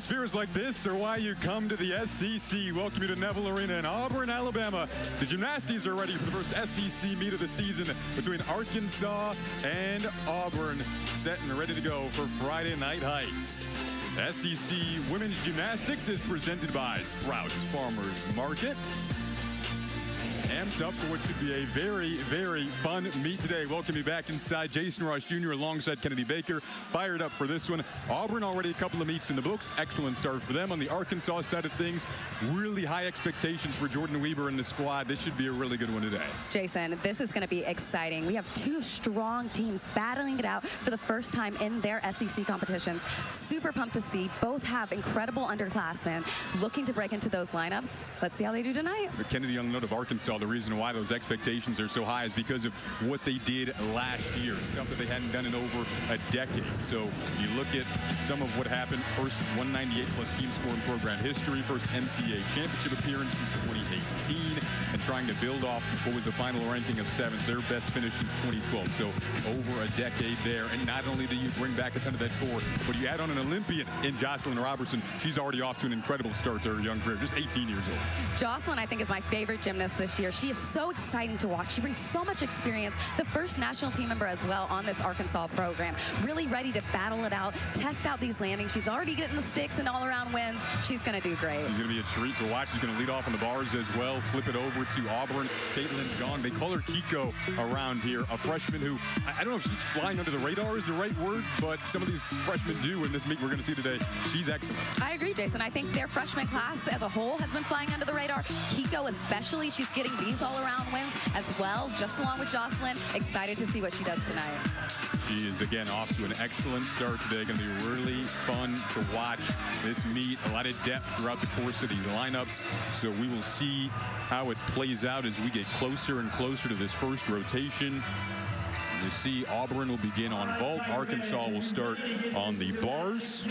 Atmospheres like this are why you come to the SEC. Welcome you to Neville Arena in Auburn, Alabama. The Gymnastics are ready for the first SEC meet of the season between Arkansas and Auburn, set and ready to go for Friday Night Heights. SEC Women's Gymnastics is presented by Sprouts Farmers Market. Amped up for what should be a very, very fun meet today. Welcome you back inside. Jason Ross Jr. alongside Kennedy Baker. Fired up for this one. Auburn already a couple of meets in the books. Excellent start for them. On the Arkansas side of things, really high expectations for Jordan Weber and the squad. This should be a really good one today. Jason, this is going to be exciting. We have two strong teams battling it out for the first time in their SEC competitions. Super pumped to see. Both have incredible underclassmen looking to break into those lineups. Let's see how they do tonight. But Kennedy, on the note of Arkansas, the reason why those expectations are so high is because of what they did last year, stuff that they hadn't done in over a decade. So you look at some of what happened. First 198-plus team score in program history, first NCAA championship appearance since 2018, and trying to build off what was the final ranking of 7th, their best finish since 2012. So over a decade there, and not only do you bring back a ton of that core, but you add on an Olympian in Jocelyn Robertson. She's already off to an incredible start to her young career, just 18 years old. Jocelyn, I think, is my favorite gymnast this year. She is so exciting to watch. She brings so much experience. The first national team member as well on this Arkansas program. Really ready to battle it out, test out these landings. She's already getting the sticks and all-around wins. She's going to do great. She's going to be a treat to watch. She's going to lead off on the bars as well. Flip it over to Auburn. Caitlin John. They call her Kiko around here. A freshman who, I don't know if she's flying under the radar is the right word, but some of these freshmen do in this meet we're going to see today. She's excellent. I agree, Jason. I think their freshman class as a whole has been flying under the radar. Kiko especially, she's getting these all-around wins as well, just along with Jocelyn. Excited to see what she does tonight. She is, again, off to an excellent start today. Going to be really fun to watch this meet. A lot of depth throughout the course of these lineups. So we will see how it plays out as we get closer and closer to this first rotation. You see Auburn will begin on vault. Arkansas will start on the bars.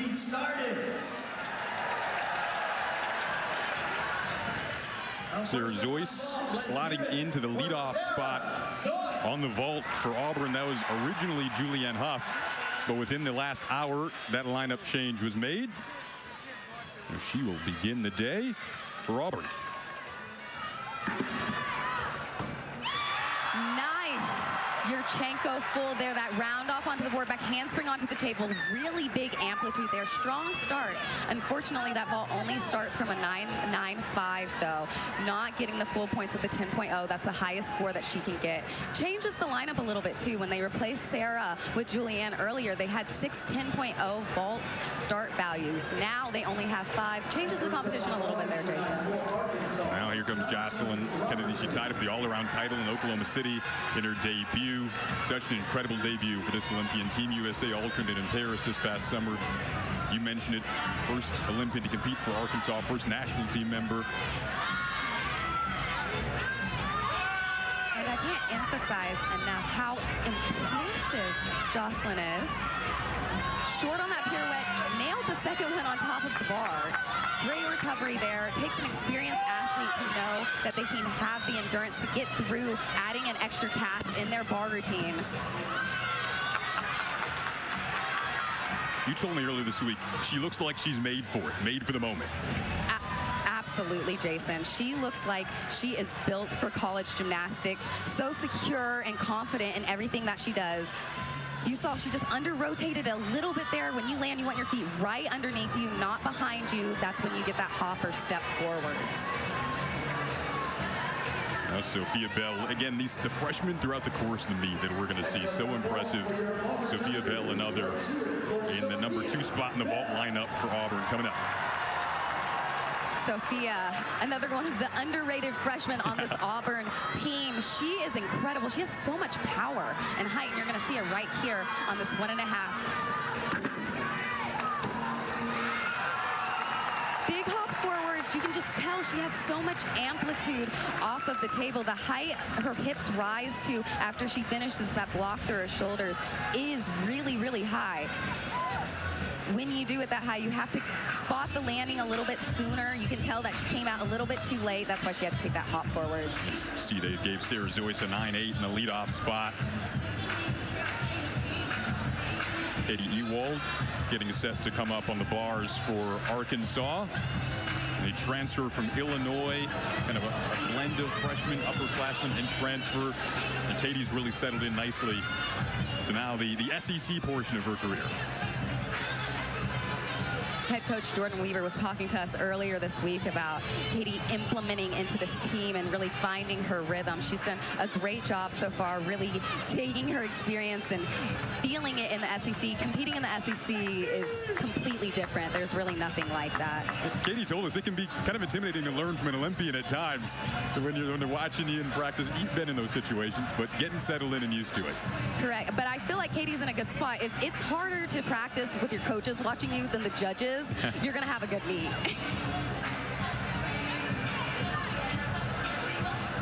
Sarah Zoyce slotting into the leadoff spot on the vault for Auburn. That was originally Julianne Huff, but within the last hour, that lineup change was made. And she will begin the day for Auburn. Yurchenko full there, that round off onto the board, back handspring onto the table. Really big amplitude there, strong start. Unfortunately, that vault only starts from a 9.95 though. Not getting the full points of the 10.0. That's the highest score that she can get. Changes the lineup a little bit too. When they replaced Sarah with Julianne earlier, they had 6 10.0 vault start values. Now they only have 5. Changes the competition a little bit there, Jason. Now here comes Jocelyn Kennedy. She tied for the all-around title in Oklahoma City in her debut. Such an incredible debut for this Olympian. Team USA alternate in Paris this past summer. You mentioned it, first Olympian to compete for Arkansas, first national team member. And I can't emphasize enough how impressive Jocelyn is. Short on that pirouette, nailed the second one on top of the bar. Great recovery there. Takes an experienced athlete to know that they can have the endurance to get through adding an extra cast in their bar routine. You told me earlier this week, she looks like she's made for it, made for the moment. Absolutely, Jason. She looks like she is built for college gymnastics. So secure and confident in everything that she does. You saw she just under-rotated a little bit there. When you land, you want your feet right underneath you, not behind you. That's when you get that hop or step forwards. Now Sophia Bell, again, the freshmen throughout the course of the meet that we're going to see, so impressive. Sophia Bell, another in the #2 spot in the vault lineup for Auburn coming up. Sophia, another one of the underrated freshmen on this Auburn team. She is incredible. She has so much power and height, and you're going to see it right here on this 1.5. Big hop forwards. You can just tell she has so much amplitude off of the table. The height her hips rise to after she finishes that block through her shoulders is really, really high. When you do it that high, you have to spot the landing a little bit sooner. You can tell that she came out a little bit too late. That's why she had to take that hop forwards. See, they gave Sarah Zoyce a 9.8 in the leadoff spot. Katie Ewald getting set to come up on the bars for Arkansas. They transfer from Illinois, kind of a blend of freshman, upperclassmen, and transfer. And Katie's really settled in nicely to now the SEC portion of her career. Head coach Jordan Weaver was talking to us earlier this week about Katie implementing into this team and really finding her rhythm. She's done a great job so far, really taking her experience and feeling it in the SEC. Competing in the SEC is completely different. There's really nothing like that. Katie told us it can be kind of intimidating to learn from an Olympian at times when they're watching you in practice. You've been in those situations, but getting settled in and used to it. Correct, but I feel like Katie's in a good spot. If it's harder to practice with your coaches watching you than the judges, you're going to have a good meet.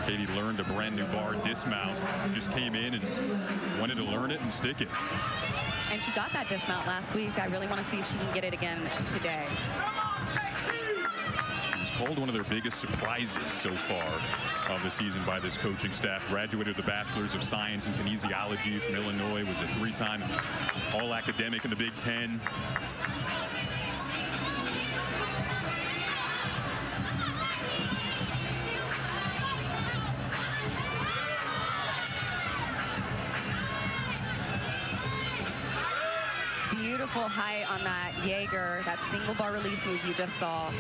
Katie learned a brand new bar dismount, just came in and wanted to learn it and stick it. And she got that dismount last week. I really want to see if she can get it again today. She was called one of their biggest surprises so far of the season by this coaching staff. Graduated with a Bachelor's of Science in Kinesiology from Illinois, was a three-time All-Academic in the Big Ten. Beautiful height on that Jaeger, that single bar release move you just saw.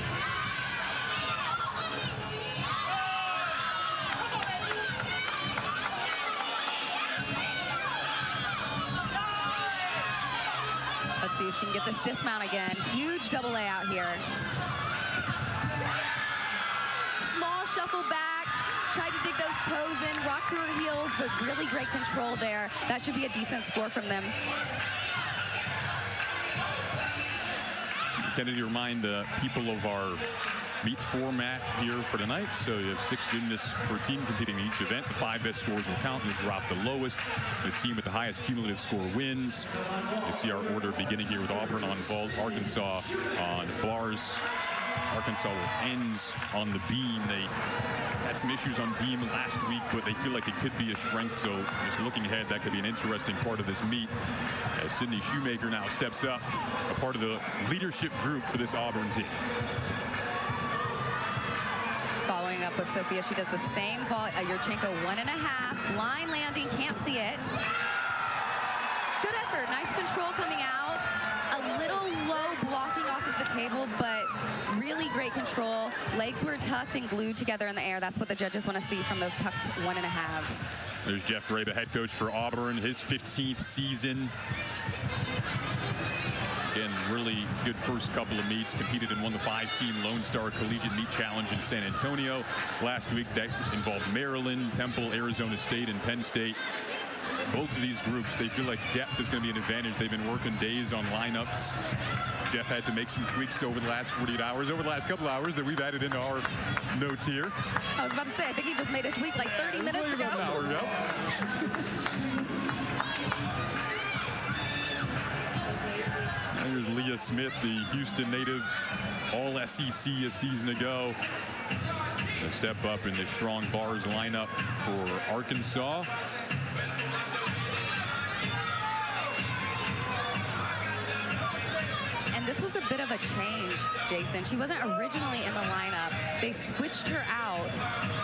Let's see if she can get this dismount again. Huge double layout here. Small shuffle back. Tried to dig those toes in, rocked to her heels, but really great control there. That should be a decent score from them. Kennedy, remind the people of our meet format here for tonight. So you have 6 gymnasts per team competing in each event. The 5 best scores will count. You'll drop the lowest. The team with the highest cumulative score wins. You see our order beginning here with Auburn on vault, Arkansas on bars. Arkansas ends on the beam. They had some issues on beam last week, but they feel like it could be a strength. So just looking ahead, that could be an interesting part of this meet. As Sydney Shoemaker now steps up, a part of the leadership group for this Auburn team. Following up with Sophia, she does the same vault. Yurchenko 1.5, line landing, can't see it. Good effort, nice control coming out. A little low blocking off of the table, but really great control. Legs were tucked and glued together in the air. That's what the judges want to see from those tucked 1.5s. There's Jeff Gray, the head coach for Auburn, his 15th season. Again, really good first couple of meets. Competed and won the 5-team Lone Star Collegiate Meet Challenge in San Antonio. Last week, that involved Maryland, Temple, Arizona State, and Penn State. Both of these groups, they feel like depth is going to be an advantage. They've been working days on lineups. Jeff had to make some tweaks over the last 48 hours, over the last couple hours that we've added into our notes here. I was about to say, I think he just made a tweak like 30 minutes ago. About an hour ago. There's Leah Smith, the Houston native, all SEC a season ago. A step up in the strong bars lineup for Arkansas. And this was a bit of a change, Jason. She wasn't originally in the lineup. They switched her out.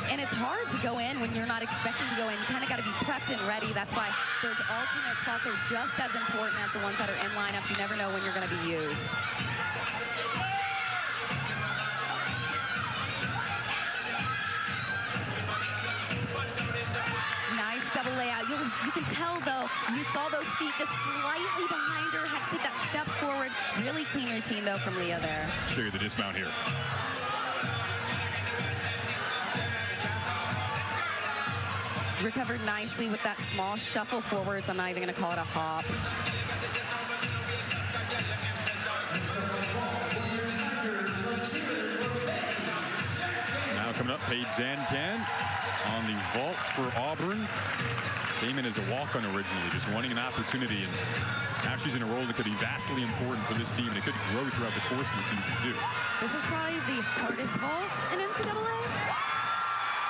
And it's hard to go in when you're not expecting to go in. You kind of got to be prepped and ready. That's why those alternate spots are just as important as the ones that are in lineup. You never know when you're going to be used. Nice double layout. You can tell, though, you saw those feet just slightly behind her. Had to take that step forward. Really clean routine, though, from Leah there. Show you the dismount here. Recovered nicely with that small shuffle forwards. I'm not even going to call it a hop. Now coming up, Paige Zancan on the vault for Auburn. Came in as a walk-on originally, just wanting an opportunity, and now she's in a role that could be vastly important for this team, and it could grow throughout the course of the season, too. This is probably the hardest vault in NCAA,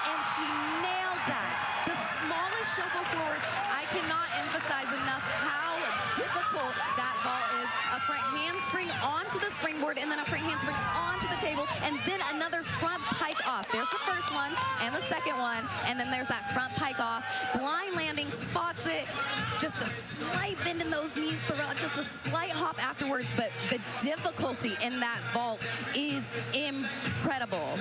and she nailed that. The smallest shuffle forward. I cannot emphasize enough how difficult that vault is. A front handspring onto the springboard, and then a front handspring onto the table, and then another front pike off. There's the first one and the second one, and then there's that front pike off. Blind landing, spots it. Just a slight bend in those knees throughout, just a slight hop afterwards, but the difficulty in that vault is incredible.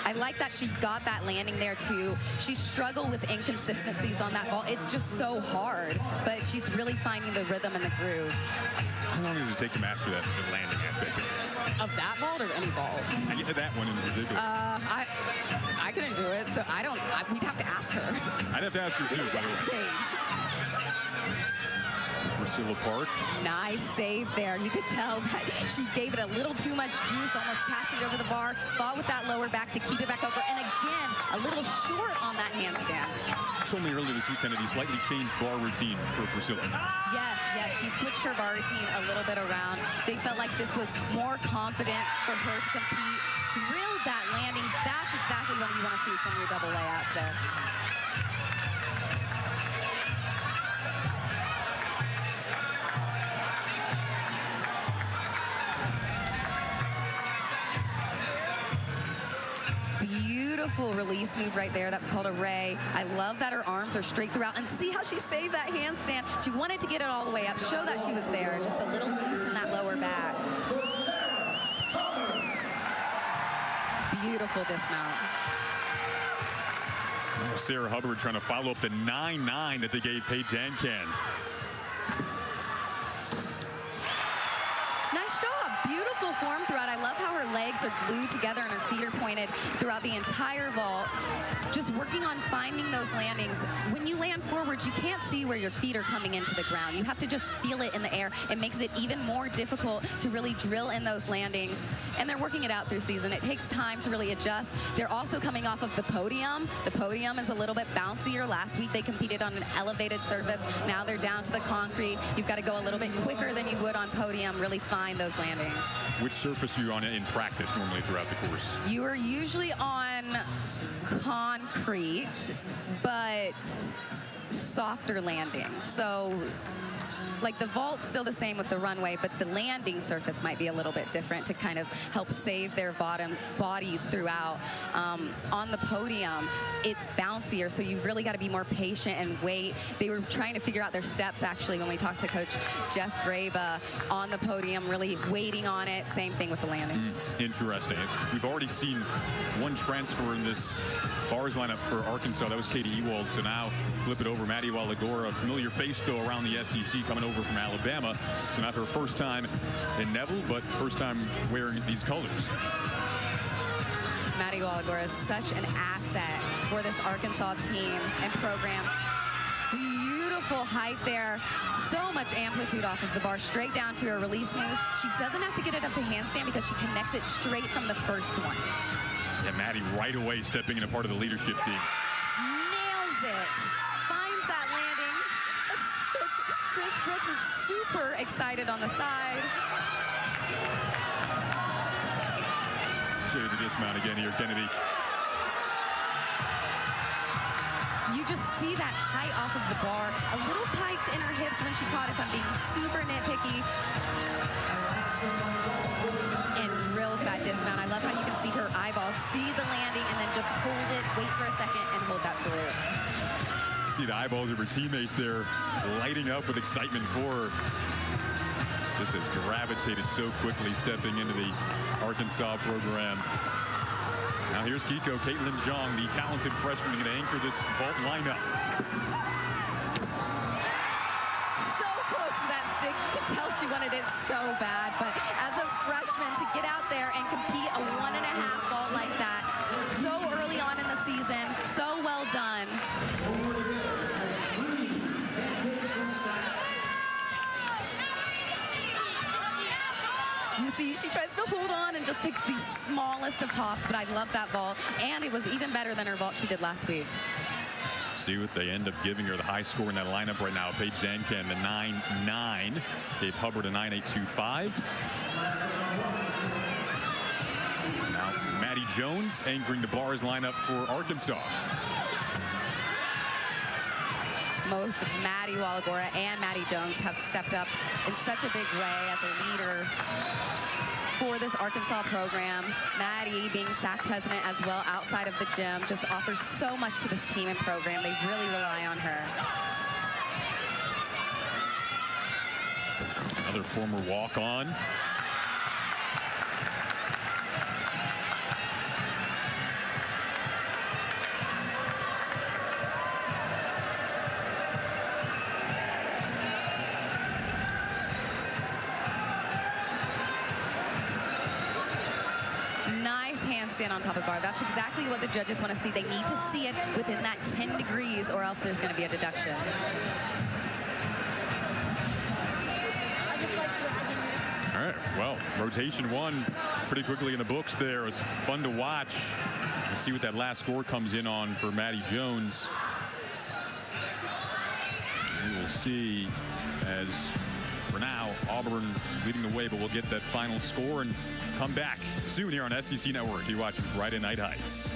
I like that she got that landing there too. She struggled with inconsistencies on that vault. It's just so hard, but she's really finding the rhythm and the groove. How long does it take to master that landing aspect of it? Of that vault or any vault? That one in particular. I couldn't do it, so we'd have to ask her. I'd have to ask her too, by the way. Paige. Priscilla Park. Nice save there. You could tell that she gave it a little too much juice, almost cast it over the bar, fought with that lower back to keep it back over, and again, a little short on that handstand. You told me earlier this week, Kennedy, slightly changed bar routine for Priscilla. Yes, she switched her bar routine a little bit around. They felt like this was more confident for her to compete. Drilled that landing. That's exactly what you want to see from your double layouts there. Beautiful release move right there. That's called a ray. I love that her arms are straight throughout. And see how she saved that handstand. She wanted to get it all the way up, show that she was there. Just a little loose in that lower back. Beautiful dismount. Sarah Hubbard trying to follow up the 9-9 that they gave Paige Zancan. Nice job. Beautiful form throughout. I love how her legs are glued together and her feet are pointed throughout the entire vault. Just working on finding those landings. When you land forwards, you can't see where your feet are coming into the ground. You have to just feel it in the air. It makes it even more difficult to really drill in those landings. And they're working it out through season. It takes time to really adjust. They're also coming off of the podium. The podium is a little bit bouncier. Last week they competed on an elevated surface. Now they're down to the concrete. You've got to go a little bit quicker than you would on podium, really find those landings. Which surface are you on in practice normally throughout the course? You are usually on concrete, but softer landings. So like the vault's still the same with the runway, but the landing surface might be a little bit different to kind of help save their bodies throughout. On the podium, it's bouncier, so you've really got to be more patient and wait. They were trying to figure out their steps, actually, when we talked to Coach Jeff Graba on the podium, really waiting on it. Same thing with the landings. Interesting. We've already seen one transfer in this bars lineup for Arkansas. That was Katie Ewald. So now flip it over. Maddie Walagora, familiar face, though, around the SEC, coming over from Alabama. So not her first time in Neville, but first time wearing these colors. Maddie Walagora is such an asset for this Arkansas team and program. Beautiful height there. So much amplitude off of the bar, straight down to her release move. She doesn't have to get it up to handstand because she connects it straight from the first one. Yeah, Maddie right away stepping in a part of the leadership team. Nails it. Finds that landing. Coach Chris Brooks is super excited on the side. Show you the dismount again here, Kennedy. You just see that height off of the bar. A little piked in her hips when she caught it, if I'm being super nitpicky. And drills that dismount. I love how you can see her eyeballs, see the landing, and then just hold it, wait for a second, and hold that salute. See the eyeballs of her teammates there lighting up with excitement for her. This has gravitated so quickly, stepping into the Arkansas program. Now here's Kiko, Caitlin Zhang, the talented freshman, going to anchor this vault lineup. So close to that stick. You can tell she wanted it so bad, but as a freshman, to get out there and compete a 1.5 vault like that, so early on in the season, so well done. You see, she tries to hold on and just takes the smallest of hops, but I love that vault, and it was even better than her vault she did last week. See what they end up giving her. The high score in that lineup right now. Paige Zancan, the 9-9. Gave Hubbard a 9.825. Now, Maddie Jones anchoring the bars lineup for Arkansas. both Maddie Wallagora and Maddie Jones have stepped up in such a big way as a leader for this Arkansas program. Maddie, being SAC president as well outside of the gym, just offers so much to this team and program. They really rely on her. Another former walk-on. Handstand on top of the bar. That's exactly what the judges want to see. They need to see it within that 10 degrees or else there's going to be a deduction. All right, well, rotation one pretty quickly in the books there. It was fun to watch. We'll see what that last score comes in on for Maddie Jones. We will see, as for now, Auburn leading the way, but we'll get that final score and come back soon here on SEC Network. You're watching Friday Night Heights.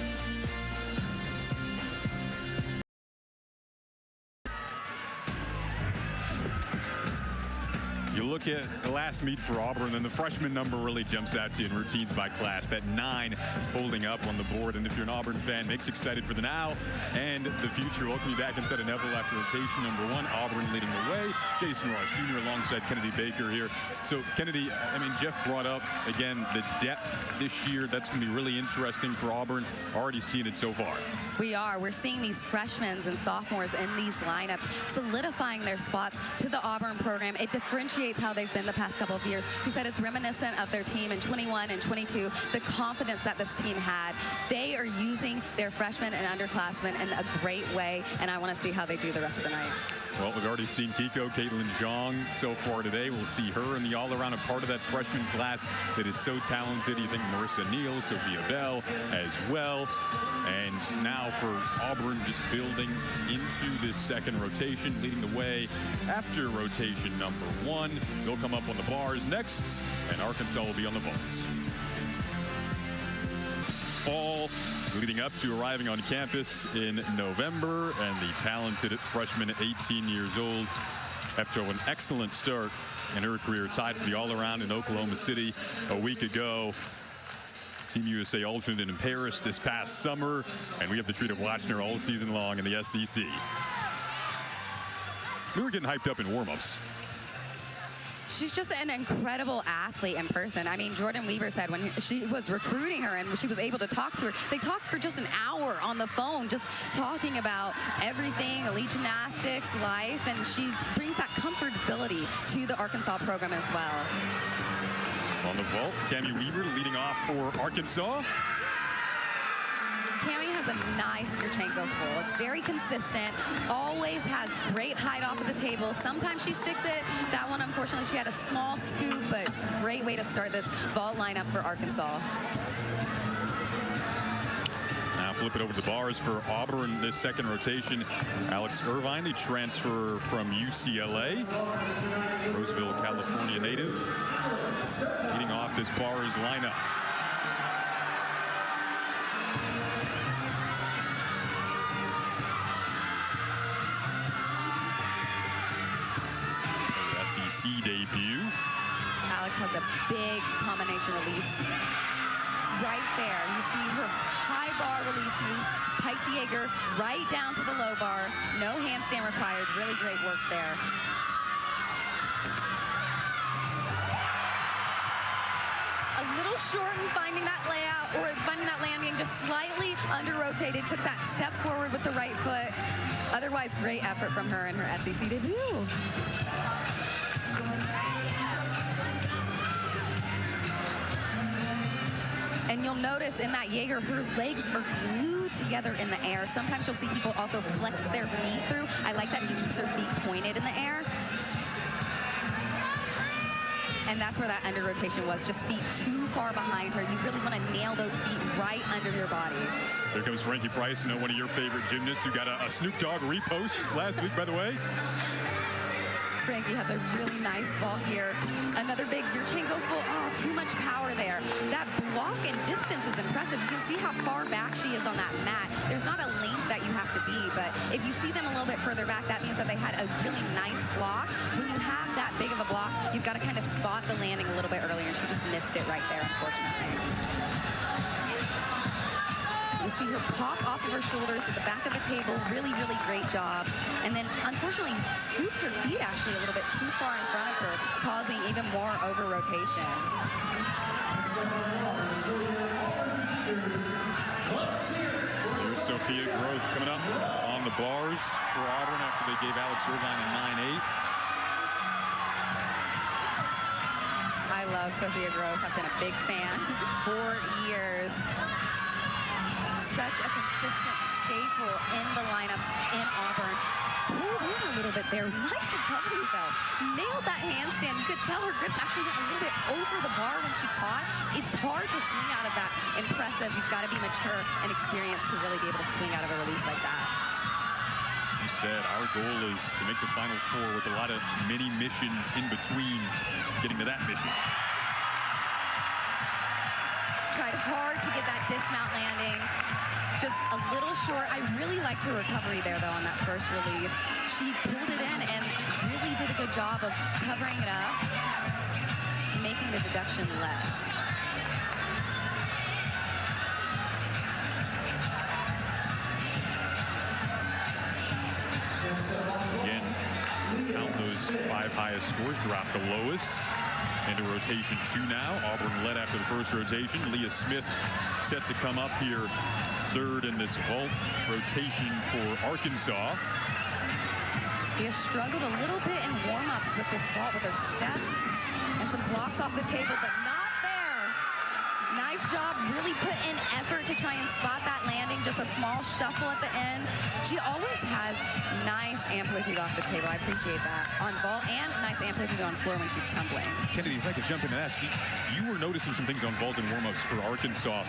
You look at the last meet for Auburn, and the freshman number really jumps out to you in routines by class. That 9 holding up on the board. And if you're an Auburn fan, makes you excited for the now and the future. Welcome you back inside of Neville after rotation number 1. Auburn leading the way. Jason Ross Jr. alongside Kennedy Baker here. So, Kennedy, I mean, Jeff brought up, again, the depth this year. That's going to be really interesting for Auburn. Already seeing it so far. We are. We're seeing these freshmen and sophomores in these lineups solidifying their spots to the Auburn program. It differentiates how they've been the past couple of years. He said it's reminiscent of their team in 21 and 22, the confidence that this team had. They are using their freshmen and underclassmen in a great way, and I want to see how they do the rest of the night. Well, we've already seen Kiko, Caitlin Zhang so far today. We'll see her in the all-around, a part of that freshman class that is so talented. You think Marissa Neal, Sophia Bell as well. And now for Auburn, just building into this second rotation, leading the way after rotation number 1. They'll come up on the bars next, and Arkansas will be on the vaults. Fall leading up to arriving on campus in November, and the talented freshman at 18 years old, after an excellent start in her career, tied for the all-around in Oklahoma City a week ago. Team USA alternate in Paris this past summer, and we have the treat of watching her all season long in the SEC. We were getting hyped up in warm-ups. She's just an incredible athlete in person. I mean, Jordan Weaver said when she was recruiting her and she was able to talk to her, they talked for just an hour on the phone, just talking about everything, elite gymnastics, life, and she brings that comfortability to the Arkansas program as well. On the vault, Cami Weaver leading off for Arkansas. Cami has a nice Yurchenko full. It's very consistent, always has great height off of the table. Sometimes she sticks it. That one, unfortunately, she had a small scoop, but great way to start this vault lineup for Arkansas. Now flip it over to the bars for Auburn this second rotation. Alex Irvine, the transfer from UCLA. Roseville, California native. Leading off this bars lineup. SEC debut. Alex has a big combination release. Right there, you see her high bar release move, piked Jaeger right down to the low bar. No handstand required. Really great work there. A little short in finding that layout or finding that landing, just slightly under-rotated, took that step forward with the right foot. Otherwise, great effort from her in her SEC debut. And you'll notice in that Jaeger, her legs are glued together in the air. Sometimes you'll see people also flex their feet through. I like that she keeps her feet pointed in the air. And that's where that under rotation was, just feet too far behind her. You really want to nail those feet right under your body. Here comes Frankie Price, one of your favorite gymnasts who got a Snoop Dogg repost last week, by the way. Frankie has a really nice vault here. Another big Yurchenko full. Oh, too much power there. That block and distance is impressive. You can see how far back she is on that mat. There's not a length that you have to be, but If you see them a little bit further back, that means that they had a really nice block. When you have that big of a block, you've got to kind of spot the landing a little bit earlier, and she just missed it right there, unfortunately. You see her pop off of her shoulders at the back of the table. Really, really great job. And then, unfortunately, scooped her feet actually a little bit too far in front of her, causing even more over-rotation. Here's Sophia Groth coming up on the bars for Auburn after they gave Alex Irvine a 9-8. I love Sophia Groth. I've been a big fan for years. Such a consistent staple in the lineups in Auburn. Pulled in a little bit there. Nice recovery, though. Nailed that handstand. You could tell her grips actually went a little bit over the bar when she caught. It's hard to swing out of that. Impressive. You've got to be mature and experienced to really be able to swing out of a release like that. She said, our goal is to make the Final Four with a lot of mini missions in between getting to that mission. Tried hard to get that dismount landing. Just a little short. I really liked her recovery there, though, on that first release. She pulled it in and really did a good job of covering it up, making the deduction less. Again, count those 5 highest scores, drop the lowest. Into rotation 2 now. Auburn led after the first rotation. Leah Smith set to come up here third in this vault rotation for Arkansas. They have struggled a little bit in warm-ups with this vault with her steps and some blocks off the table, but not there. Nice job. Really put in effort to try and spot that landing. Just a small shuffle at the end. She always has nice amplitude off the table. I appreciate that. On vault and nice amplitude on floor when she's tumbling. Kennedy, if I could jump in and ask, you were noticing some things on vault and warm-ups for Arkansas.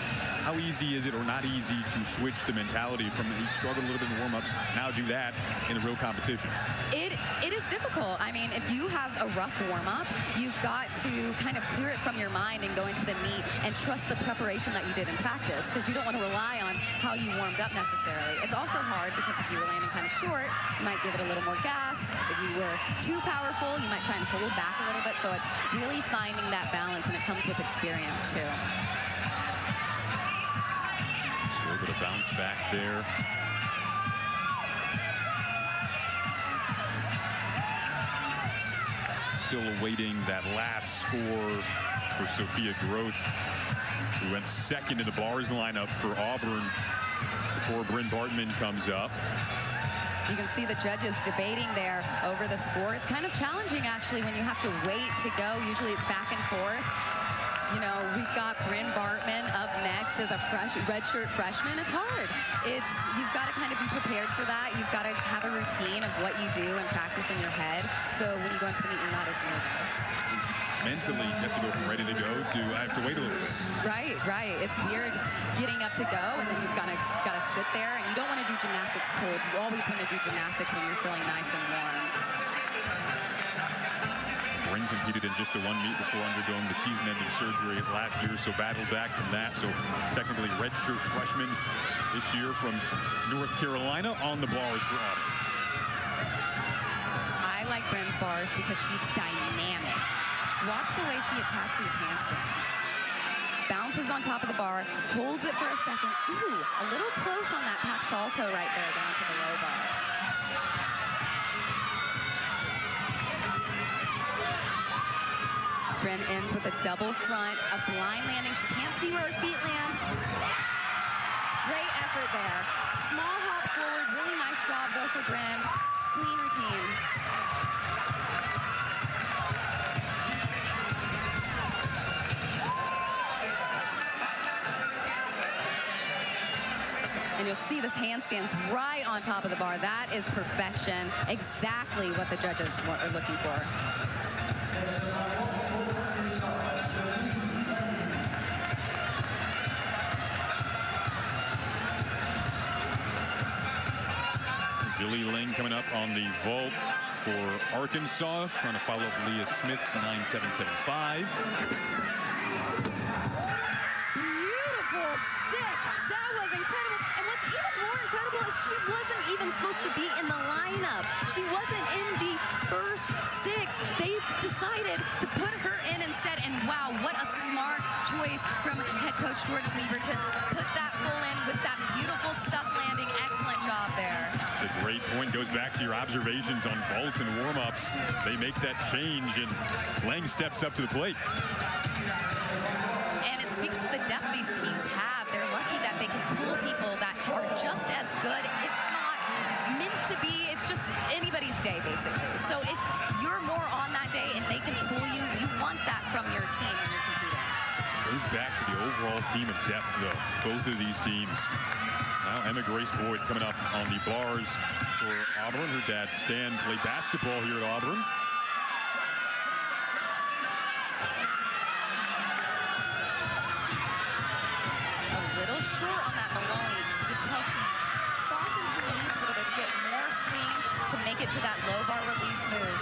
How easy is it or not easy to switch the mentality from you struggled a little bit in the warm-ups, now do that in a real competition? It is difficult. I mean, if you have a rough warm-up, you've got to kind of clear it from your mind and go into the meet and trust the preparation that you did in practice, because you don't want to rely on how you warmed up necessarily. It's also hard because if you were landing kind of short, you might give it a little more gas. If you were too powerful, you might try and hold back a little bit. So it's really finding that balance, and it comes with experience too. She's able to bounce back there. Still awaiting that last score for Sophia Groth, who went second in the bars lineup for Auburn before Bryn Bartman comes up. You can see the judges debating there over the score. It's kind of challenging, actually, when you have to wait to go. Usually it's back and forth. You know, we've got Bryn Bartman up next as a redshirt freshman. It's hard. You've got to kind of be prepared for that. You've got to have a routine of what you do and practice in your head. So when you go into the meet, you're not as nervous. Mentally, you have to go from ready to go to I have to wait a little bit. Right. It's weird getting up to go, and then you've got to sit there, and you don't want to do gymnastics cold. You always want to do gymnastics when you're feeling nice and warm. Bryn competed in just the one meet before undergoing the season-ending surgery last year, so battled back from that. So technically redshirt freshman this year from North Carolina on the bars for Auburn. I like Bryn's bars because she's dynamic. Watch the way she attacks these handstands. Bounces on top of the bar, holds it for a second. Ooh, a little close on that pat salto right there down to the low bar. Bryn ends with a double front, a blind landing. She can't see where her feet land. Great effort there. Small hop forward, really nice job though for Bryn. Clean routine. And you'll see this handstands right on top of the bar. That is perfection. Exactly what the judges are looking for. Julie Ling coming up on the vault for Arkansas, trying to follow up Leah Smith's 9.775. Beautiful stick. That was incredible. And what's even more incredible is she wasn't even supposed to be She wasn't in the first 6. They decided to put her in instead, and wow, what a smart choice from head coach Jordan Weaver to put that full in with that beautiful stuff landing. Excellent job there. It's a great point. Goes back to your observations on vault and warm-ups. They make that change, and Lang steps up to the plate. And it speaks to the depth these teams have. They're lucky that they can pull people that are just as good, if not meant to be. It's just anybody's day, basically. So if you're more on that day and they can pull you, you want that from your team when you're competing. Goes back to the overall theme of depth, though. Both of these teams. Now Emma Grace Boyd coming up on the bars for Auburn. Her dad, Stan, played basketball here at Auburn. A little short on that Maloney. You could tell she softened her knees a little bit to get more swing to make it to that low bar release move.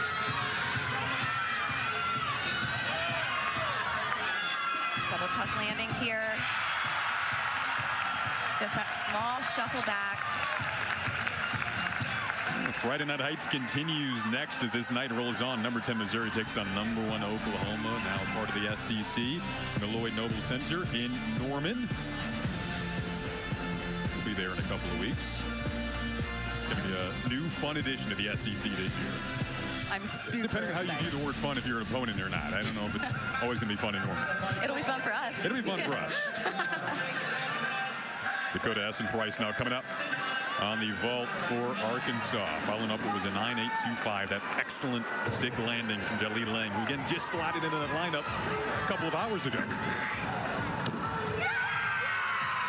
Double tuck landing here. Just that small shuffle back. Friday Night Heights continues next as this night rolls on. Number 10 Missouri takes on number 1 Oklahoma, now part of the SEC. The Lloyd Noble Center in Norman. We'll be there in a couple of weeks. It's going to be a new fun edition of the SEC this year. I'm super Depending on how you view the word fun, if you're an opponent or not. I don't know if it's always going to be fun in Norman. It'll be fun for us. It'll be fun for us. Dakota Essen-Price now coming up on the vault for Arkansas. Following up, it was a 9.825. That excellent stick landing from Jaleel Lang, who again just slotted into that lineup a couple of hours ago.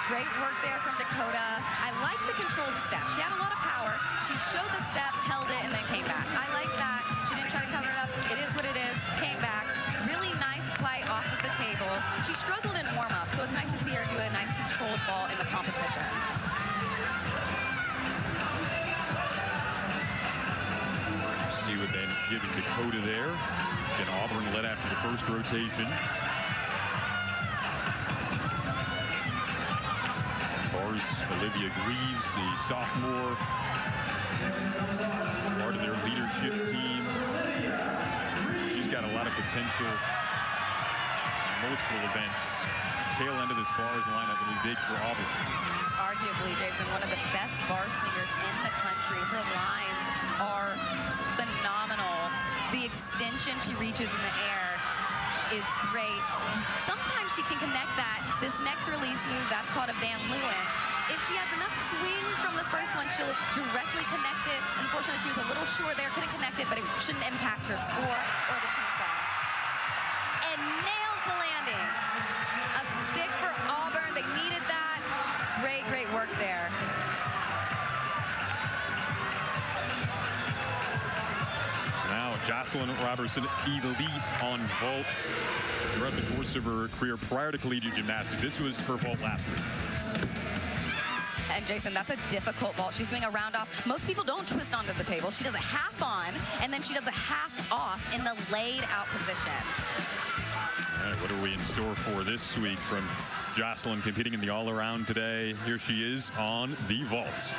Great work there from Dakota. I like the controlled step. She had a lot of power. She showed the step, held it, and then came back. I like that. She didn't try to cover it up. It is what it is. Came back. Really nice flight off of the table. She struggled in warm-up, so it's nice to see her do a nice controlled ball in the competition. See what they end up giving Dakota there. Again, Auburn led after the first rotation. Bars Olivia Greaves, the sophomore, part of their leadership team. She's got a lot of potential. Multiple events. Tail end of this bars lineup will be big for Auburn. Arguably, Jason, one of the best bar swingers in the country. Her lines are phenomenal. The extension she reaches in the air is great. Sometimes she can connect that. This next release move, that's called a Van Leeuwen. If she has enough swing from the first one, she'll directly connect it. Unfortunately, she was a little short there, couldn't connect it, but it shouldn't impact her score or the team fall. And nails the landing. A stick for Auburn. They needed that. Great, great work there. Now, Jocelyn Robertson, elite on vaults throughout the course of her career prior to collegiate gymnastics. This was her vault last week. And Jason, that's a difficult vault. She's doing a round off. Most people don't twist onto the table. She does a half on, and then she does a half off in the laid out position. All right, what are we in store for this week from Jocelyn competing in the all-around today? Here she is on the vault.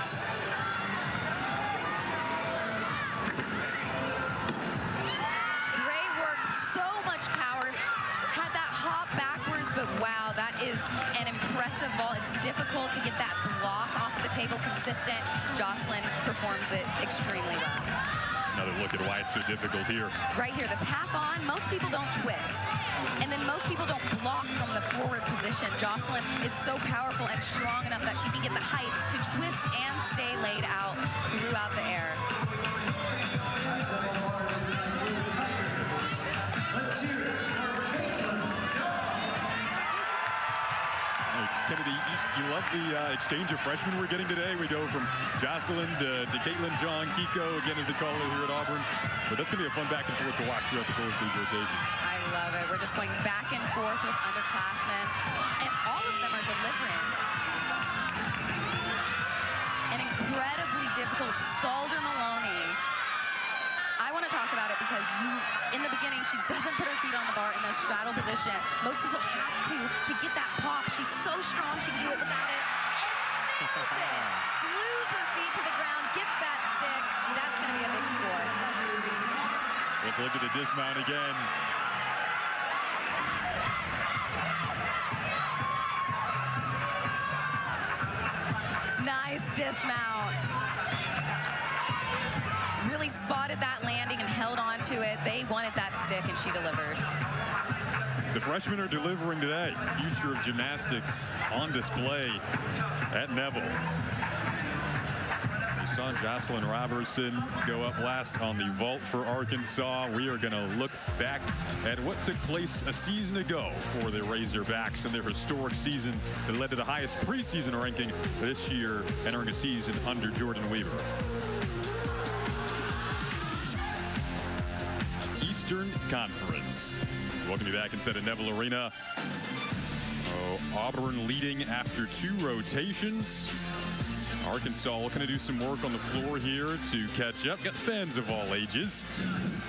Great work, so much power. Had that hop backwards, but wow, that is an impressive vault. It's difficult to get that block off of the table consistent. Jocelyn performs it extremely well. Another look at why it's so difficult here. Right here, this half on, most people don't twist. And then most people don't block from the forward position. Jocelyn is so powerful and strong enough that she can get the height to twist and stay laid out throughout the air. Kennedy, you love the exchange of freshmen we're getting today. We go from Jocelyn to Caitlin, John, Kiko, again, as they call it here at Auburn. But that's going to be a fun back and forth to watch throughout the course of these rotations. I love it. We're just going back and forth with underclassmen, and all of them are delivering. An incredibly difficult Stalder Maloney. I want to talk about it because in the beginning, she doesn't put her feet on the bar in the straddle position. Most people have to get that pop. She's so strong, she can do it without it. And nails it. Glues her feet to the ground, gets that stick. That's going to be a big stick. Let's look at the dismount again. Nice dismount. Really spotted that landing and held on to it. They wanted that stick, and she delivered. The freshmen are delivering today. Future of gymnastics on display at Neville. We saw Jocelyn Robertson go up last on the vault for Arkansas. We are going to look back at what took place a season ago for the Razorbacks in their historic season that led to the highest preseason ranking this year, entering a season under Jordan Weaver. Eastern Conference. Welcome you back inside of Neville Arena. Auburn leading after 2 rotations. Arkansas looking to do some work on the floor here to catch up. Got fans of all ages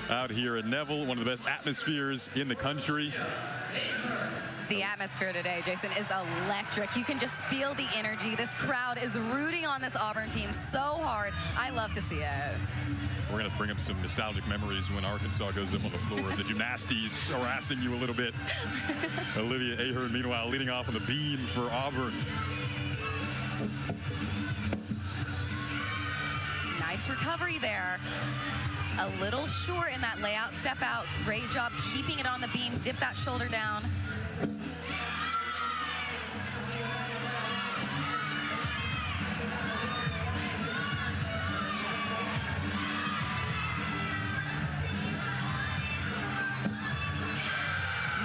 out here at Neville, one of the best atmospheres in the country. The atmosphere today, Jason, is electric. You can just feel the energy. This crowd is rooting on this Auburn team so hard. I love to see it. We're going to bring up some nostalgic memories when Arkansas goes up on the floor. The Gymnastics harassing you a little bit. Olivia Ahern, meanwhile, leading off on the beam for Auburn. Nice recovery there. A little short in that layout, step out. Great job keeping it on the beam. Dip that shoulder down.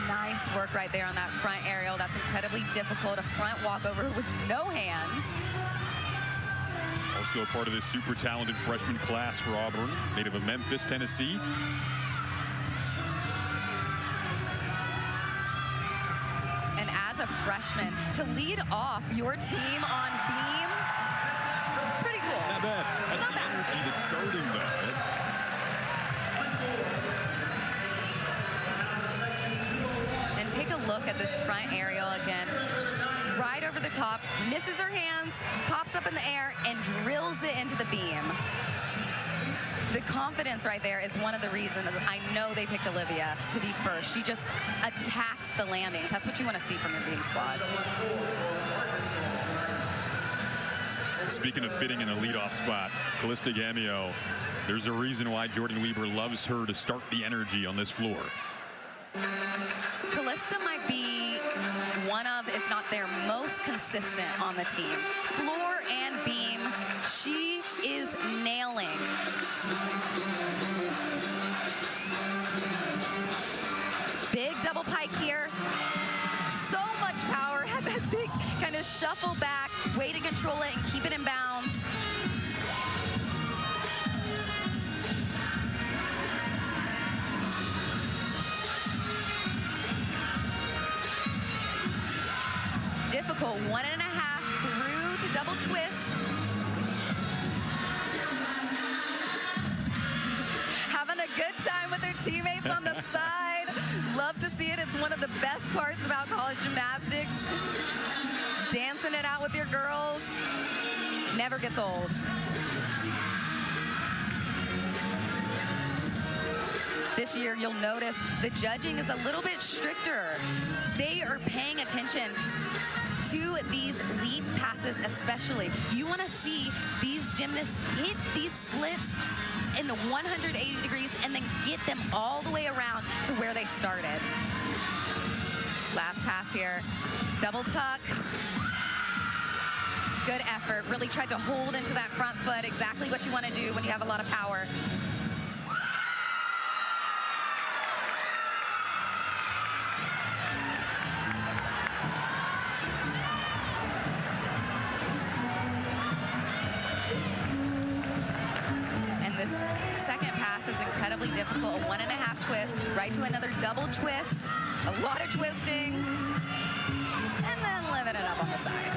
Nice work right there on that front aerial. That's incredibly difficult. A front walkover with no hands. Also a part of this super talented freshman class for Auburn, native of Memphis, Tennessee. And as a freshman, to lead off your team on beam, pretty cool. Not bad. That's Not the bad. energy that's starting, though. And take a look at this front aerial again. Right over the top, misses her hands, pops up in the air, and drills it into the beam. The confidence right there is one of the reasons I know they picked Olivia to be first. She just attacks the landings. That's what you want to see from your beam squad. Speaking of fitting in a leadoff spot, Callista Gamio, there's a reason why Jordan Weaver loves her to start the energy on this floor. Callista might be one of, if not their most consistent on the team. Floor and beam, she is nailing. Big double pike here. So much power. Had that big kind of shuffle back, way to control it and keep it in bounds. Difficult, 1.5 through to double twist. Having a good time with their teammates on the side. Love to see it. It's one of the best parts about college gymnastics. Dancing it out with your girls never gets old. This year, you'll notice the judging is a little bit stricter. They are paying attention to these leap passes especially. You want to see these gymnasts hit these splits in 180 degrees and then get them all the way around to where they started. Last pass here, double tuck. Good effort, really tried to hold into that front foot, exactly what you want to do when you have a lot of power. This second pass is incredibly difficult. A 1.5 twist, right to another double twist. A lot of twisting. And then living it up on the side.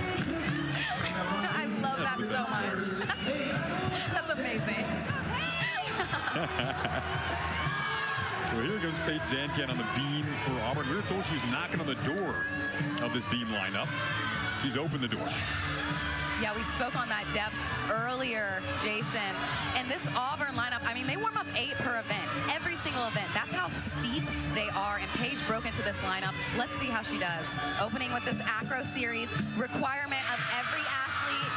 I love that so much. That's amazing. Well, here goes Paige Zanken on the beam for Auburn. We were told she's knocking on the door of this beam lineup. She's opened the door. Yeah, we spoke on that depth earlier, Jason. And this Auburn lineup, I mean, they warm-up 8 per event, every single event. That's how steep they are, and Paige broke into this lineup. Let's see how she does. Opening with this acro series, requirement of every athlete,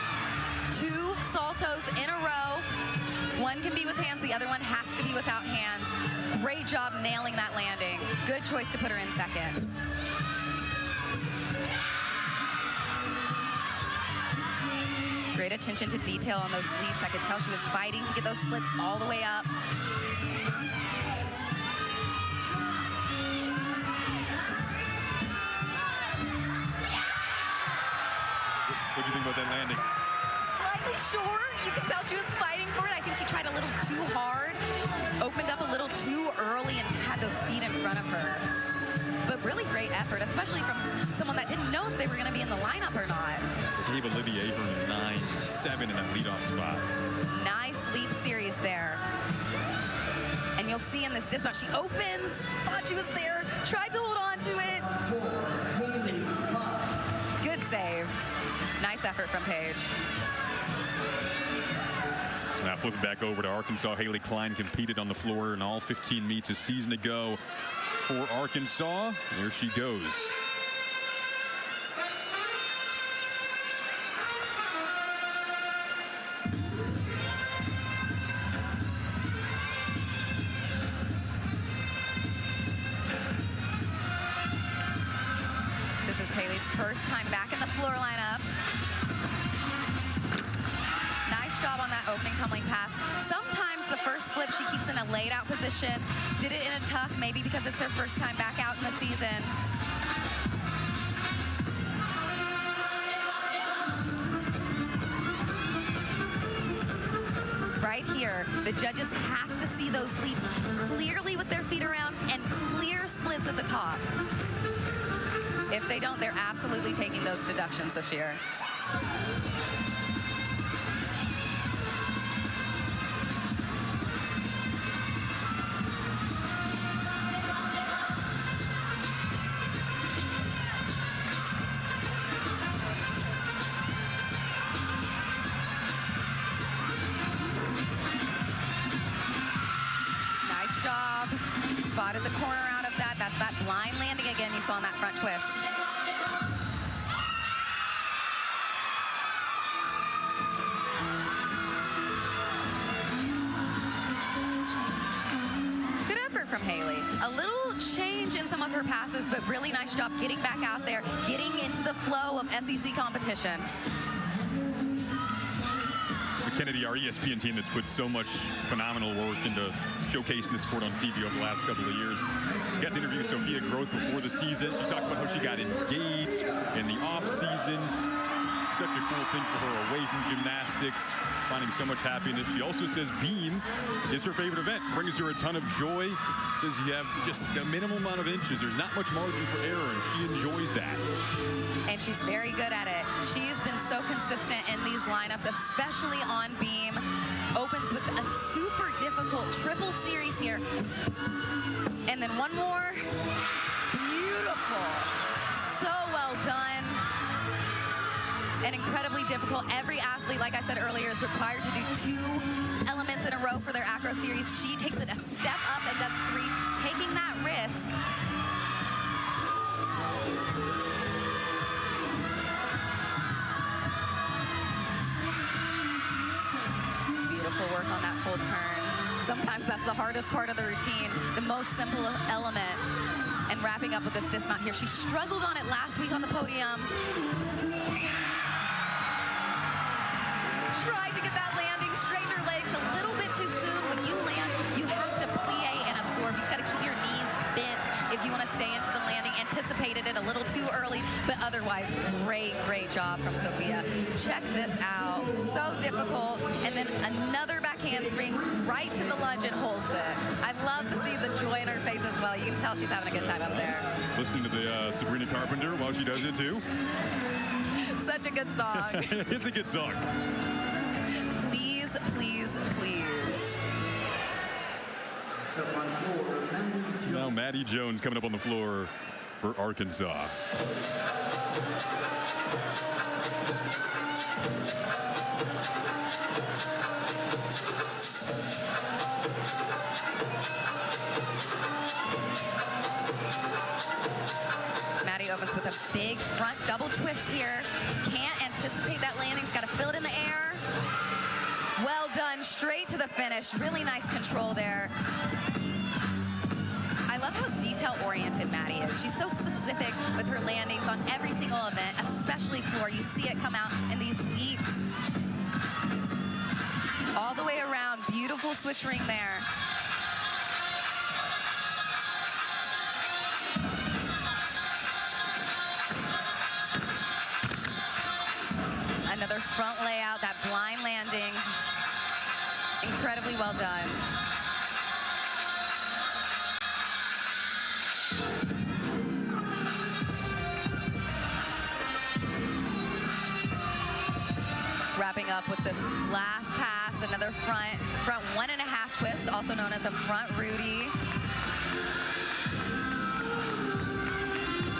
2 saltos in a row. One can be with hands, the other one has to be without hands. Great job nailing that landing. Good choice to put her in second. Great attention to detail on those leaps. I could tell she was fighting to get those splits all the way up. What do you think about that landing? Slightly short. You can tell she was fighting for it. I think she tried a little too hard, opened up a little too early, and had those feet in front of her. But really great effort, especially from someone that didn't know if they were going to be in the lineup or not. Gave Olivier her 9-7 in that leadoff spot. Nice leap series there. And you'll see in this dismount, she opens, thought she was there, tried to hold on to it. Good save. Nice effort from Paige. So now flipping back over to Arkansas, Haley Klein competed on the floor in all 15 meets a season ago for Arkansas. There she goes. This is Haley's first time back in the floor lineup. Nice job on that opening tumbling pass. Sometimes the first flip she keeps in a laid out position. Did it in a tuck, maybe because it's her first time back out in the season. Right here, the judges have to see those leaps clearly with their feet around and clear splits at the top. If they don't, they're absolutely taking those deductions this year. Nice job. Spotted the corner out of that. That's that blind landing again you saw on that front twist. Good effort from Haley. A little change in some of her passes, but really nice job getting back out there, getting into the flow of SEC competition. Kennedy, our ESPN team that's put so much phenomenal work into showcasing the sport on TV over the last couple of years. Got to interview Sophia Groth before the season. She talked about how she got engaged in the off season. Such a cool thing for her away from gymnastics, finding so much happiness. She also says beam is her favorite event. Brings her a ton of joy. Says you have just a minimal amount of inches. There's not much margin for error, and she enjoys that. And she's very good at it. She's been so consistent in these lineups, especially on beam. Opens with a super difficult triple series here. And then one more. Beautiful. So well done. And incredibly difficult. Every athlete, like I said earlier, is required to do 2 elements in a row for their acro series. She takes it a step up and does 3, taking that risk. Beautiful work on that full turn. Sometimes that's the hardest part of the routine, the most simple element. And wrapping up with this dismount here. She struggled on it last week on the podium. Tried to get that landing, straightened her legs a little bit too soon. When you land, you have to plie and absorb. You've got to keep your knees bent if you want to stay into the landing. Anticipated it a little too early, but otherwise, great job from Sophia. Check this out. So difficult. And then another back handspring right to the lunge and holds it. I love to see the joy in her face as well. You can tell she's having a good time up there. Listening to the Sabrina Carpenter while she does it too. Such a good song. It's a good song. Please. Now Maddie Jones coming up on the floor for Arkansas. big front double twist here. Can't anticipate that landing. He's got to fill it in the air. Well done, straight to the finish. Really nice control there. I love how detail-oriented Maddie is. She's so specific with her landings on every single event, especially floor. You see it come out in these leaps. All the way around, beautiful switch ring there. Another front layout, that blind landing. Incredibly well done. Wrapping up with this last pass, another front 1.5 twist, also known as a front Rudy.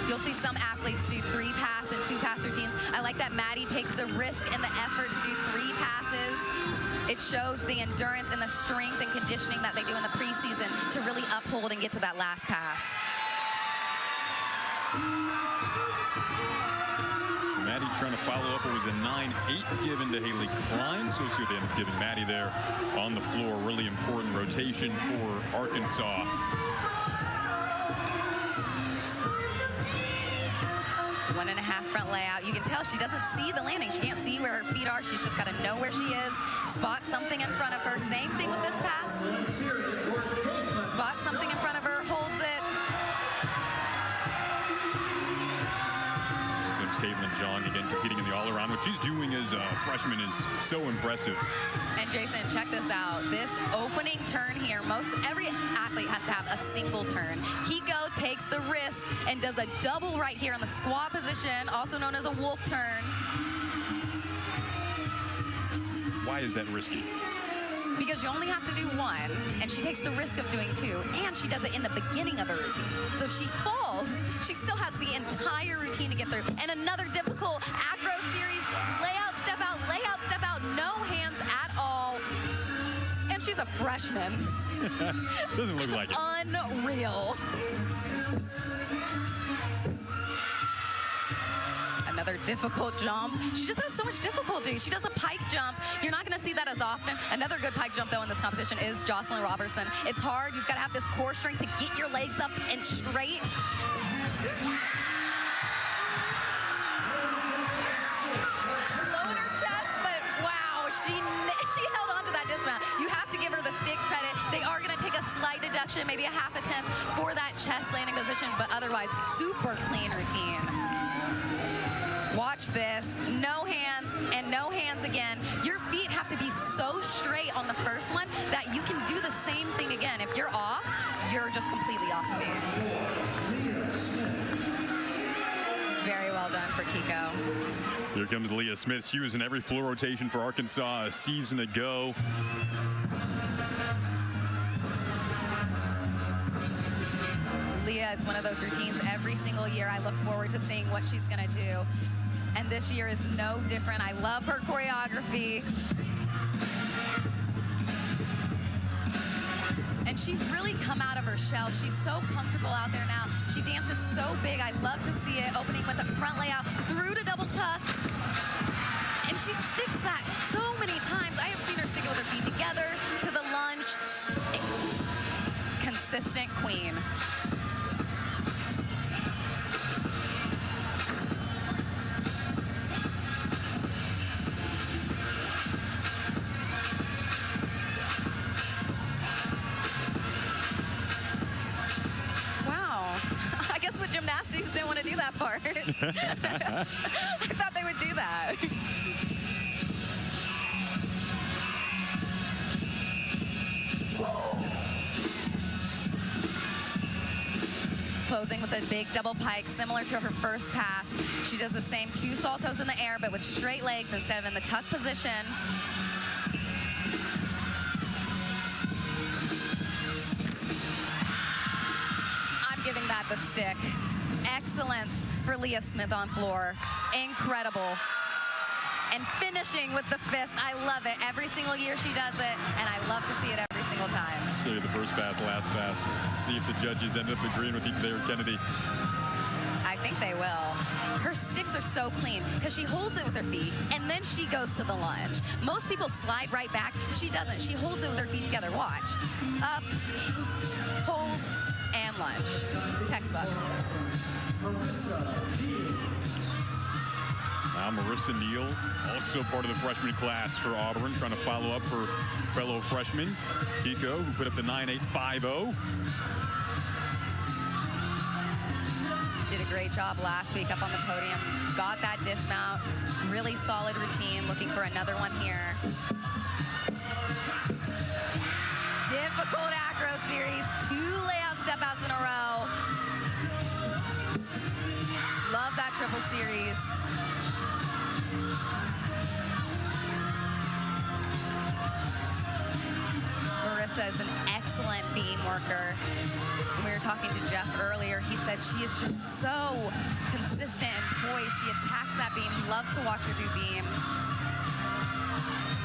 You'll see some athletes do 3-pass and 2-pass routines. I like that Maddie takes the risk and the effort to do 3 passes. It shows the endurance and the strength and conditioning that they do in the preseason to really uphold and get to that last pass. Maddie trying to follow up. It was a 9-8 given to Haley Klein. So we'll see what they end up giving Maddie there on the floor. Really important rotation for Arkansas. One and a half front layout. You can tell she doesn't see the landing. She can't see where her feet are. She's just got to know where she is. Spot something in front of her. Same thing with this pass. Spot something in front of her. Holds it. Caitlin Jong again competing in the all-around. What she's doing as a freshman is so impressive. And Jason, check this out. This opening turn here, every athlete has to have a single turn. Kiko takes the risk and does a double right here in the squat position, also known as a wolf turn. Why is that risky? Because you only have to do 1, and she takes the risk of doing 2, and she does it in the beginning of a routine. So if she falls, she still has the entire routine to get through. And another difficult acro series, layout, step out, no hands at all. And she's a freshman. Doesn't look like it. Unreal. Another difficult jump. She just has so much difficulty. She does a pike jump. You're not going to see that as often. Another good pike jump, though, in this competition is Jocelyn Robertson. It's hard. You've got to have this core strength to get your legs up and straight. Low in her chest, but wow, she held on to that dismount. You have to give her the stick credit. They are going to take a slight deduction, maybe a 1/2 tenth for that chest landing position, but otherwise super clean routine. Watch this, no hands and no hands again. Your feet have to be so straight on the first one that you can do the same thing again. If you're off, you're just completely off the game. Very well done for Kiko. Here comes Leah Smith. She was in every floor rotation for Arkansas a season ago. Leah is one of those routines every single year. I look forward to seeing what she's going to do. And this year is no different. I love her choreography. And she's really come out of her shell. She's so comfortable out there now. She dances so big. I love to see it. Opening with a front layout through to double tuck. And she sticks that so many times. I have seen her stick it with her feet together to the lunge. Consistent queen. Gymnastics didn't want to do that part. I thought they would do that. Closing with a big double pike, similar to her first pass. She does the same 2 saltos in the air, but with straight legs instead of in the tuck position. Giving that the stick. Excellence for Leah Smith on floor. Incredible. And finishing with the fist. I love it. Every single year she does it, and I love to see it every single time. Show you the first pass, last pass. See if the judges end up agreeing with you there, Kennedy. I think they will. Her sticks are so clean because she holds it with her feet and then she goes to the lunge. Most people slide right back. She doesn't. She holds it with her feet together. Watch. Up, hold, and lunge. Textbook. Now Marissa Neal, also part of the freshman class for Auburn, trying to follow up her fellow freshman, Hiko, who put up the 9.850. Did a great job last week up on the podium. Got that dismount. Really solid routine. Looking for another one here. Difficult acro series. 2 layout step outs in a row. Love that triple series. Marissa is an excellent beam worker. When we were talking to Jeff earlier, he said she is just so consistent and poised. She attacks that beam. He loves to watch her do beam.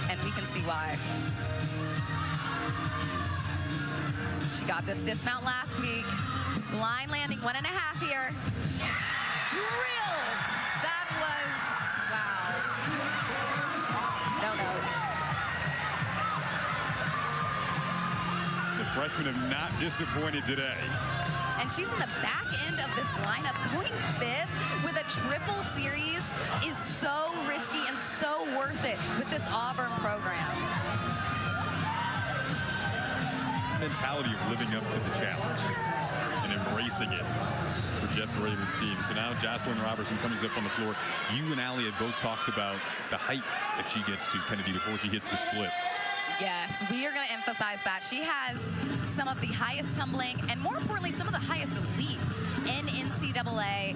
And we can see why. She got this dismount last week. Blind landing, 1.5 here. Drilled! That was, wow. No notes. The freshmen have not disappointed today. And she's in the back end of this lineup. Going 5th with a triple series is so risky and so worth it with this Auburn program. Mentality of living up to the challenge and embracing it for Jeff Graben's team. So now Jocelyn Robertson comes up on the floor. You and Allie have both talked about the height that she gets to, Kennedy, before she hits the split. Yes, we are going to emphasize that. She has some of the highest tumbling and, more importantly, some of the highest leaps in NCAA.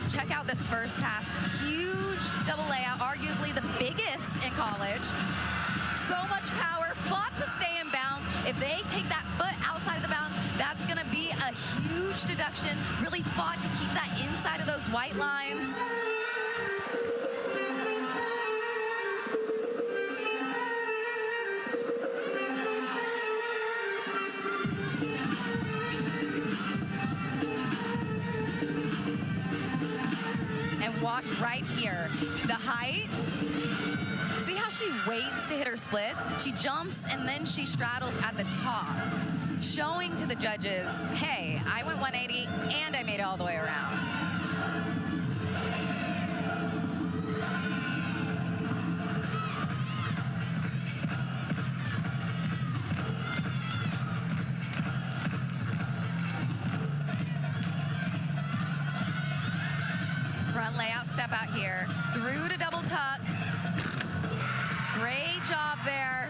Check out this first pass. Huge double layout, arguably the biggest in college. So much power, fought to stay in bounds. If they take that foot outside of the bounds, that's going to be a huge deduction. Really fought to keep that inside of those white lines. Watch right here, the height. See how she waits to hit her splits? She jumps and then she straddles at the top, showing to the judges, hey, I went 180 and I made it all the way around. Front layout step out here, through to double tuck. Great job there.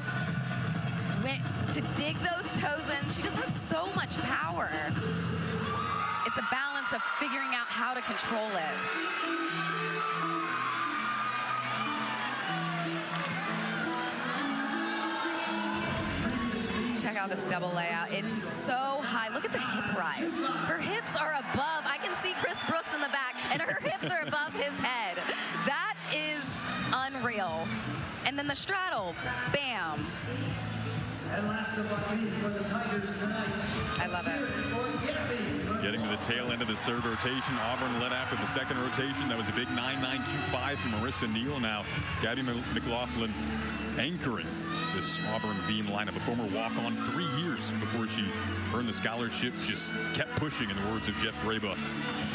Went to dig those toes in. She just has so much power. It's a balance of figuring out how to control it. Check out this double layout. It's so high. Look at the hip rise. Her hips are above. I can see Chris Brooks in the back, and her hips are above his head. That is unreal. And then the straddle, bam. And last of all, for the Tigers tonight. I love it. Getting to the tail end of this third rotation. Auburn led after the second rotation. That was a big 9.925 from Marissa Neal. Now, Gabby McLaughlin anchoring this Auburn beam lineup. A former walk-on, 3 years before she earned the scholarship. Just kept pushing, in the words of Jeff Graba,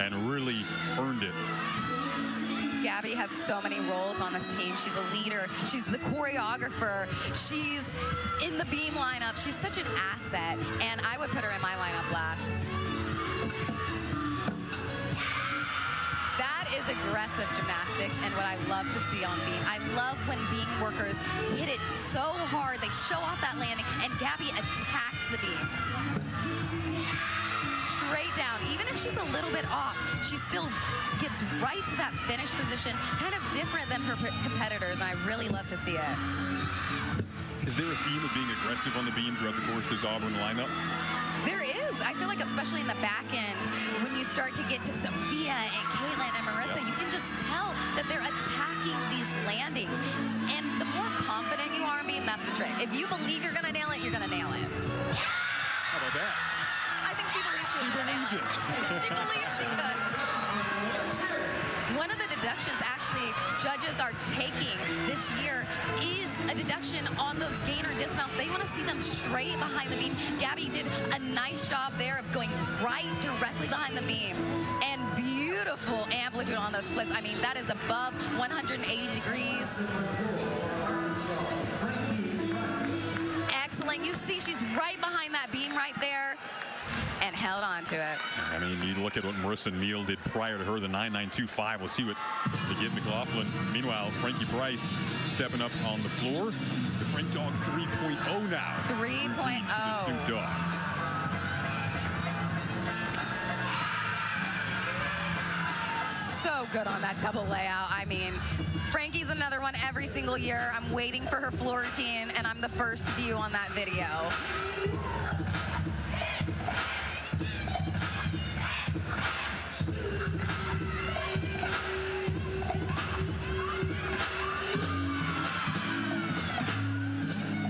and really earned it. Gabby has so many roles on this team. She's a leader. She's the choreographer. She's in the beam lineup. She's such an asset, and I would put her in my lineup last. That is aggressive gymnastics and what I love to see on beam. I love when beam workers hit it so hard. They show off that landing, and Gabby attacks the beam. Straight down. Even if she's a little bit off, she still gets right to that finish position, kind of different than her competitors, and I really love to see it. Is there a theme of being aggressive on the beam throughout the course of this Auburn lineup? There is. I feel like especially in the back end, when you start to get to Sophia and Caitlin and Marissa, you can just tell that they're attacking these landings. And the more confident you are on beam, that's the trick. If you believe you're going to nail it, you're going to nail it. How about that? I think she believes she was going to nail it. She believes she judges are taking this year is a deduction on those gainer dismounts. They want to see them straight behind the beam. Gabby did a nice job there of going right directly behind the beam. And beautiful amplitude on those splits. I mean, that is above 180 degrees. Excellent. You see she's right behind that beam right there and held on to it. I mean, you look at what Marissa Neal did prior to her, the 9.925. We'll see what they get McLaughlin. Meanwhile, Frankie Bryce stepping up on the floor. The Frank Dog 3.0 now. 3.0. Snoop Dogg. So good on that double layout. I mean, Frankie's another one every single year. I'm waiting for her floor routine, and I'm the first view on that video.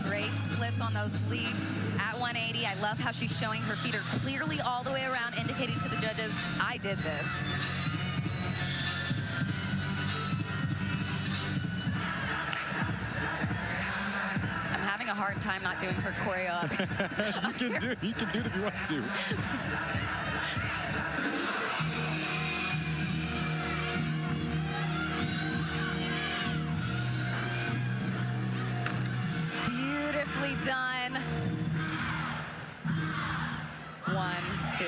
Great splits on those leaps at 180. I love how she's showing her feet are clearly all the way around, indicating to the judges, I did this. A hard time not doing her choreo. You can do it if you want to. Beautifully done. 1, 2,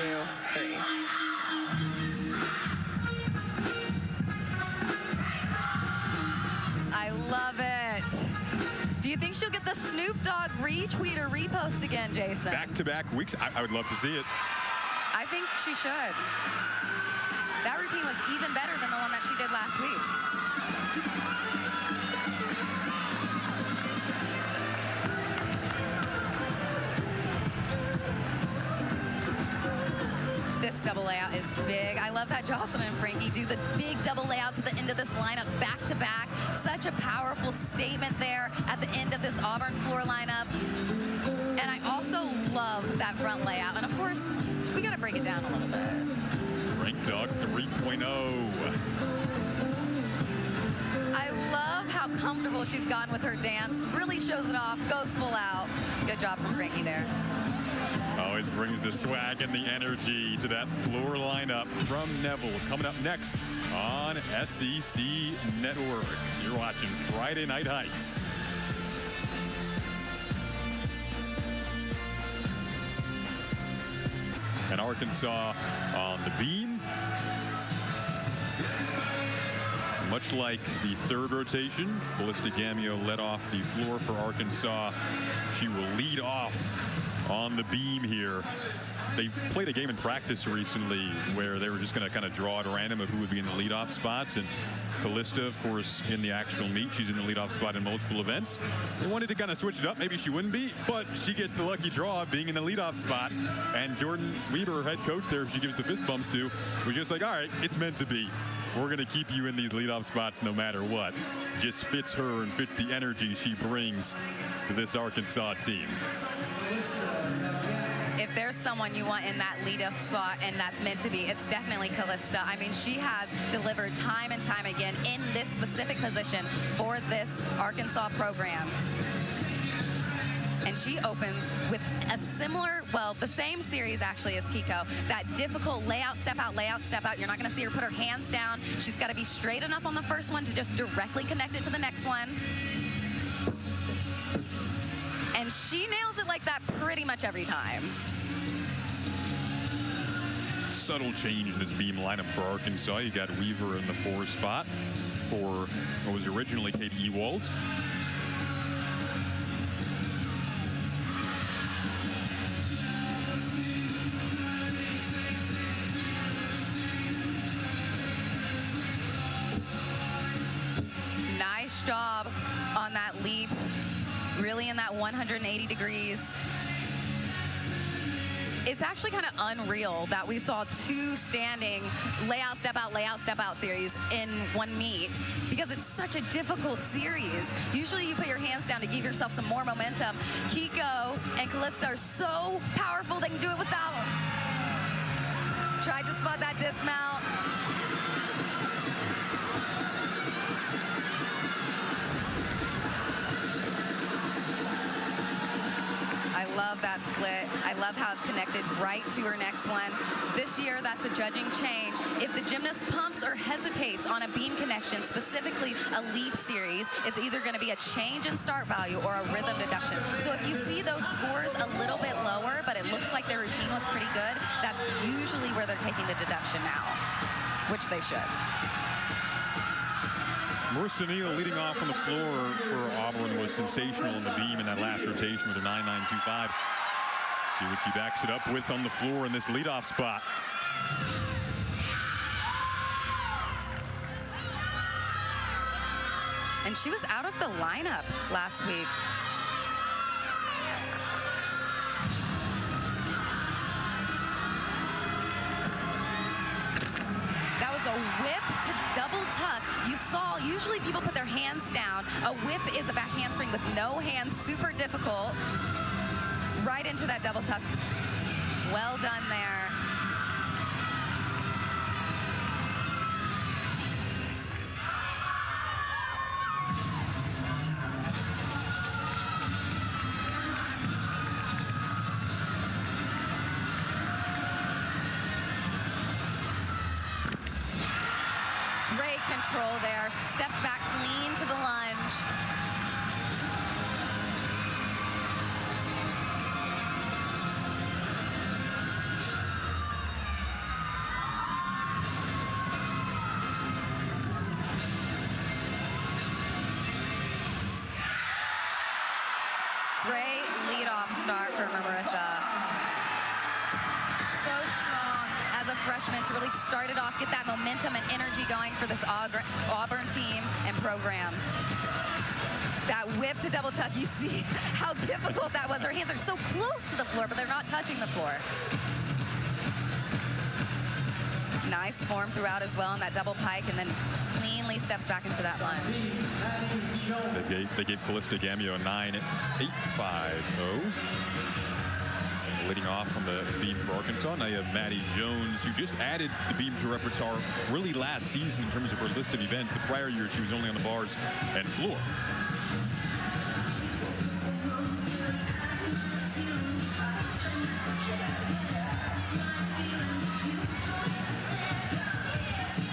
3. I love it. Do you think she'll get the Snoop Dogg retweet or repost again, Jason? Back-to-back weeks. I would love to see it. I think she should. That routine was even better than the one that she did last week. This double layout is big. I love that Jocelyn and Frankie do the big double layouts at the end of this lineup back to back. Such a powerful statement there at the end of this Auburn floor lineup. And I also love that front layout. And of course, we got to break it down a little bit. Frank Dog 3.0. I love how comfortable she's gotten with her dance. Really shows it off, goes full out. Good job from Frankie there. Always brings the swag and the energy to that floor lineup from Neville. Coming up next on SEC Network. You're watching Friday Night Heights. And Arkansas on the beam. Much like the third rotation, Callista Gamio led off the floor for Arkansas. She will lead off on the beam here. They played a game in practice recently where they were just going to kind of draw at random of who would be in the leadoff spots. And Callista, of course, in the actual meet, she's in the leadoff spot in multiple events. They wanted to kind of switch it up. Maybe she wouldn't be, but she gets the lucky draw of being in the leadoff spot. And Jordan Weber, head coach there, she gives the fist bumps to, was just like, all right, it's meant to be. We're going to keep you in these leadoff spots no matter what. Just fits her and fits the energy she brings to this Arkansas team. If there's someone you want in that leadoff spot and that's meant to be, it's definitely Callista. I mean, she has delivered time and time again in this specific position for this Arkansas program. And she opens with a similar, well, the same series actually as Kiko. That difficult layout, step out, layout, step out. You're not going to see her put her hands down. She's got to be straight enough on the first one to just directly connect it to the next one. And she nails it like that pretty much every time. Subtle change in this beam lineup for Arkansas. You got Weaver in the 4 spot for what was originally Katie Ewald. Nice job on that leap. Really in that 180 degrees. It's actually kind of unreal that we saw 2 standing layout, step out series in one meet because it's such a difficult series. Usually you put your hands down to give yourself some more momentum. Kiko and Callista are so powerful they can do it without them. Tried to spot that dismount. split. I love how it's connected right to her next one. This year, that's a judging change. If the gymnast pumps or hesitates on a beam connection, specifically a leap series, it's either going to be a change in start value or a rhythm deduction. So if you see those scores a little bit lower, but it looks like their routine was pretty good, that's usually where they're taking the deduction now, which they should. Marissa Neal leading off on the floor for Auburn was sensational in the beam in that last rotation with a 9.925. See what she backs it up with on the floor in this leadoff spot. And she was out of the lineup last week. That was a whip to double tuck. You saw, usually people put their hands down. A whip is a back handspring with no hands, super difficult. Right into that double tuck. Well done there. Great control there. Stepped back clean to the lunge. Great leadoff start for Marissa. So strong as a freshman to really start it off, get that momentum and energy going for this Auburn team and program. That whip to double tuck, you see how difficult that was. Her hands are so close to the floor, but they're not touching the floor. Nice form throughout as well on that double pike, and then cleanly steps back into that lunge. They gave Callista Gamio a 9.850. Leading off from the beam for Arkansas. Now you have Maddie Jones, who just added the beam to repertoire really last season in terms of her list of events. The prior year, she was only on the bars and floor.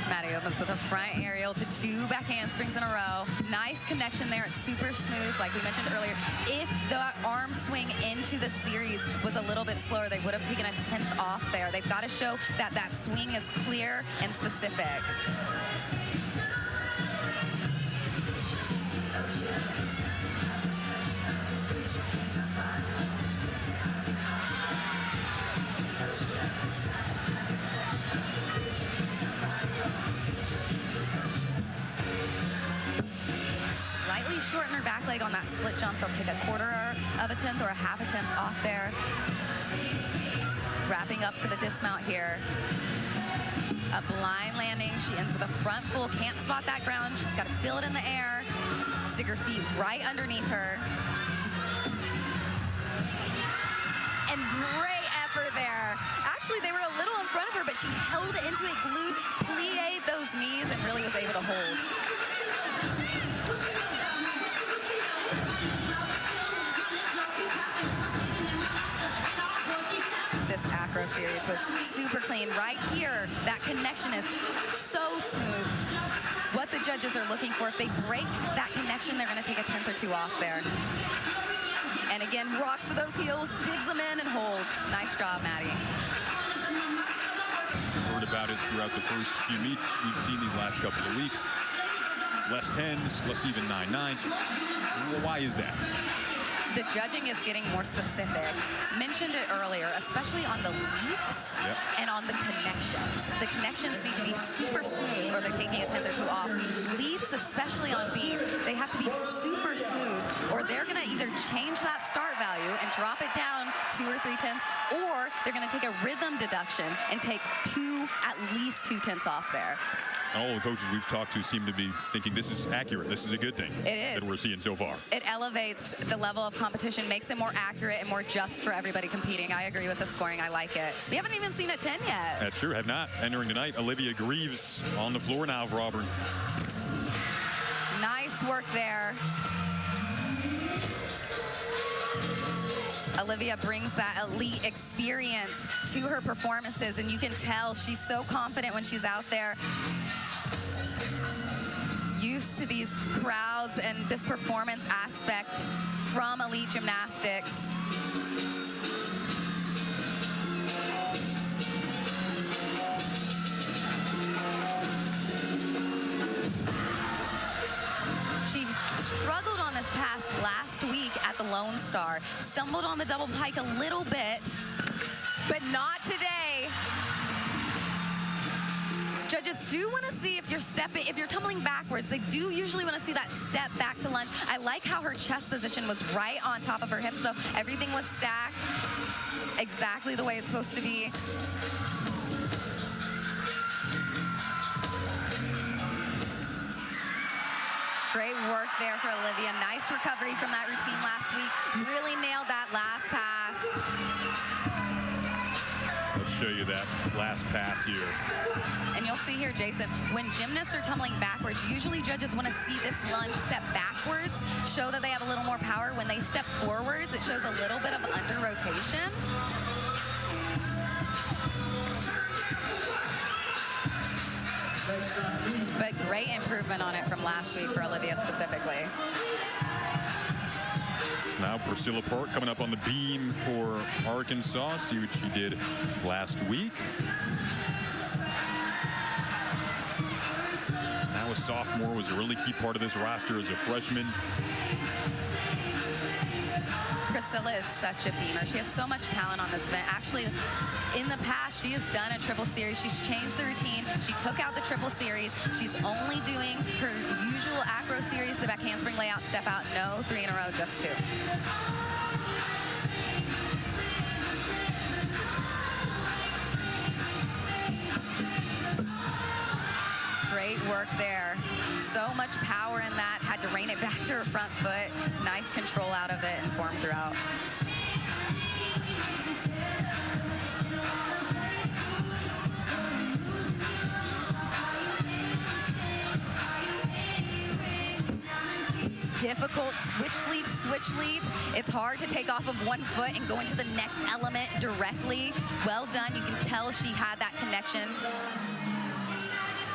Maddie opens with a front aerial to 2 back handsprings in a row. Nice connection there. It's super smooth, like we mentioned earlier. If the arm swing into the series was a little bit slower, they would have taken a 10th off there. They've got to show that that swing is clear and specific. Slightly shorten her back leg on that split jump. They'll take a 1/4 of a 10th or a 1/2 attempt off there. Wrapping up for the dismount here. A blind landing. She ends with a front full. Can't spot that ground. She's got to feel it in the air. Stick her feet right underneath her. And great effort there. Actually, they were a little in front of her, but she held into it, glued, plied those knees, and really was able to hold. This acro series was super clean. Right here, that connection is so smooth. What the judges are looking for, if they break that connection, they're going to take a 10th or 2 off there. And again, rocks to those heels, digs them in and holds. Nice job, Maddie. Heard about it throughout the first few meets we've seen these last couple of weeks. Less 10s, less even 9.9s. Why is that? The judging is getting more specific. Mentioned it earlier, especially on the leaps and on the connections. The connections need to be super smooth or they're taking a 10th or 2 off. Leaps, especially on beam, they have to be super smooth or they're going to either change that start value and drop it down 2 or 3 tenths, or they're going to take a rhythm deduction and take at least 2 tenths off there. All the coaches we've talked to seem to be thinking this is accurate. This is a good thing. It is. That we're seeing so far. It elevates the level of competition, makes it more accurate and more just for everybody competing. I agree with the scoring. I like it. We haven't even seen a 10 yet. That's true. Have not. Entering tonight, Olivia Greaves on the floor now for Auburn. Nice work there. Olivia brings that elite experience to her performances, and you can tell she's so confident when she's out there, used to these crowds and this performance aspect from elite gymnastics. She struggled on this pass last week at the Lone Star, stumbled on the double pike a little bit, but not today. Judges do want to see if you're tumbling backwards, they do usually want to see that step back to lunge. I like how her chest position was right on top of her hips, though. Everything was stacked exactly the way it's supposed to be. Great work there for Olivia. Nice recovery from that routine last week. Really nailed that last pass. Let's show you that last pass here. And you'll see here, Jason, when gymnasts are tumbling backwards, usually judges want to see this lunge step backwards, show that they have a little more power. When they step forwards, it shows a little bit of under rotation. But great improvement on it from last week for Olivia specifically. Now Priscilla Park coming up on the beam for Arkansas. See what she did last week. Now a sophomore, was a really key part of this roster as a freshman. Priscilla is such a beamer. She has so much talent on this event. Actually, in the past, she has done a triple series. She's changed the routine. She took out the triple series. She's only doing her usual acro series, the back handspring layout, step out. No 3 in a row, just 2. Great work there. So much power in that. Had to rein it back to her front foot. Nice control out of it and form throughout. Difficult switch leap. It's hard to take off of one foot and go into the next element directly. Well done. You can tell she had that connection.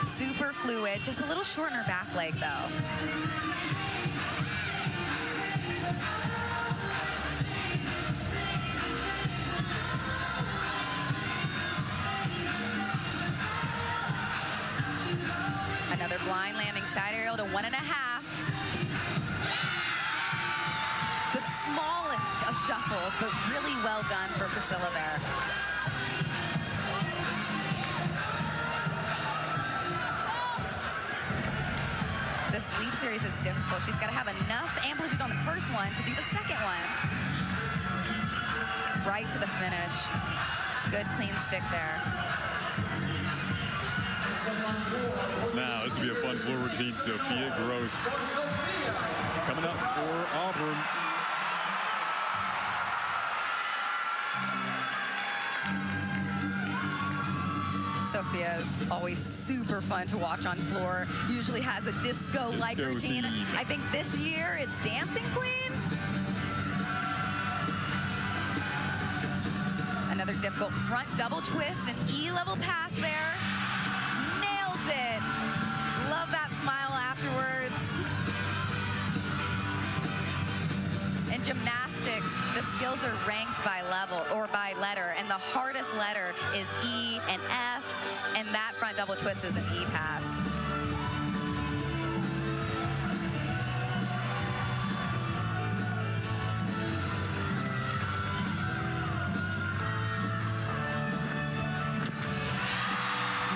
Super fluid, just a little short in her back leg though. Another blind landing side aerial to 1.5. The smallest of shuffles, but really well done for Priscilla there. This leap series is difficult. She's got to have enough amplitude on the first one to do the second one. Right to the finish. Good clean stick there. Now, this will be a fun floor routine. Sophia Gross coming up for Auburn. Sophia is always super fun to watch on floor. Usually has a disco-like routine. theme. I think this year it's Dancing Queen. Another difficult front double twist, an E-level pass there. Nails it. Love that smile afterwards. In gymnastics, the skills are ranked by level or by letter, and the hardest letter is E and F, and that front double twist is an E pass.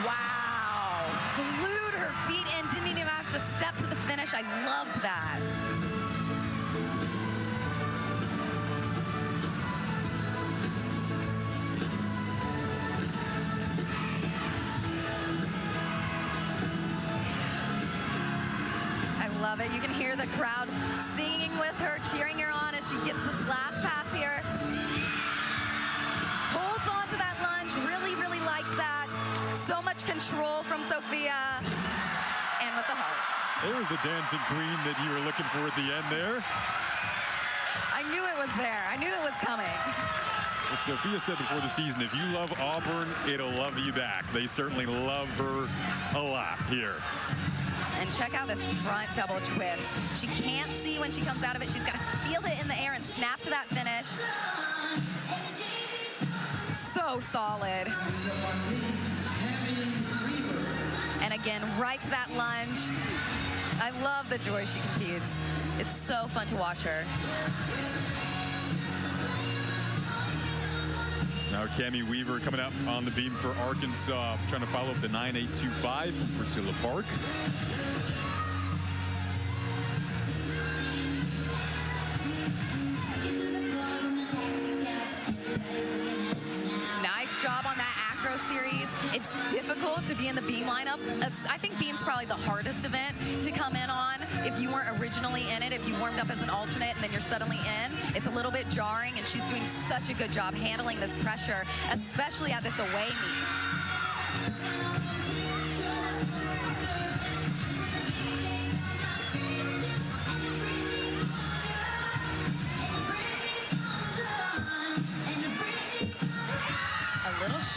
Wow, glued her feet in, didn't even have to step to the finish. I loved that. Love it. You can hear the crowd singing with her, cheering her on as she gets this last pass here. Holds on to that lunge. Really, really likes that. So much control from Sophia. And with the heart. There's the dancing queen that you were looking for at the end there. I I knew it was there. I knew it was coming. As Sophia said before the season, if you love Auburn, it'll love you back. They certainly love her a lot here. And check out this front double twist. She can't see when she comes out of it. She's got to feel it in the air and snap to that finish. So solid. And again, right to that lunge. I love the joy she competes. It's so fun to watch her. Now Cammie Weaver coming up on the beam for Arkansas, trying to follow up the 9.825 from Priscilla Park. Nice job on that acro series. It's difficult to be in the beam lineup. I think beam's probably the hardest event to come in on. If you weren't originally in it, if you warmed up as an alternate and then you're suddenly in, it's a little bit jarring, and she's doing such a good job handling this pressure, especially at this away meet.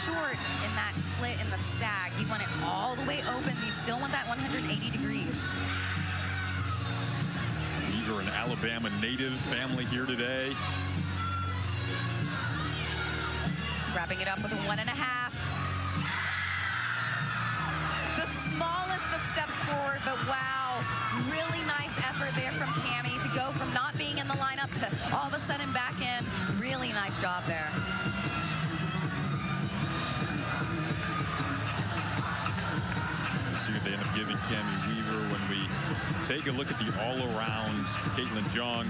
Short in that split in the stag. You want it all the way open. You still want that 180 degrees. Weaver, an Alabama native family here today. Wrapping it up with a 1.5. The smallest of steps forward, but wow, really nice effort there from Cammie to go from not being in the lineup to all of a sudden back in. Really nice job there. See what they end up giving Cammie Weaver when we take a look at the all-arounds. Caitlin Jong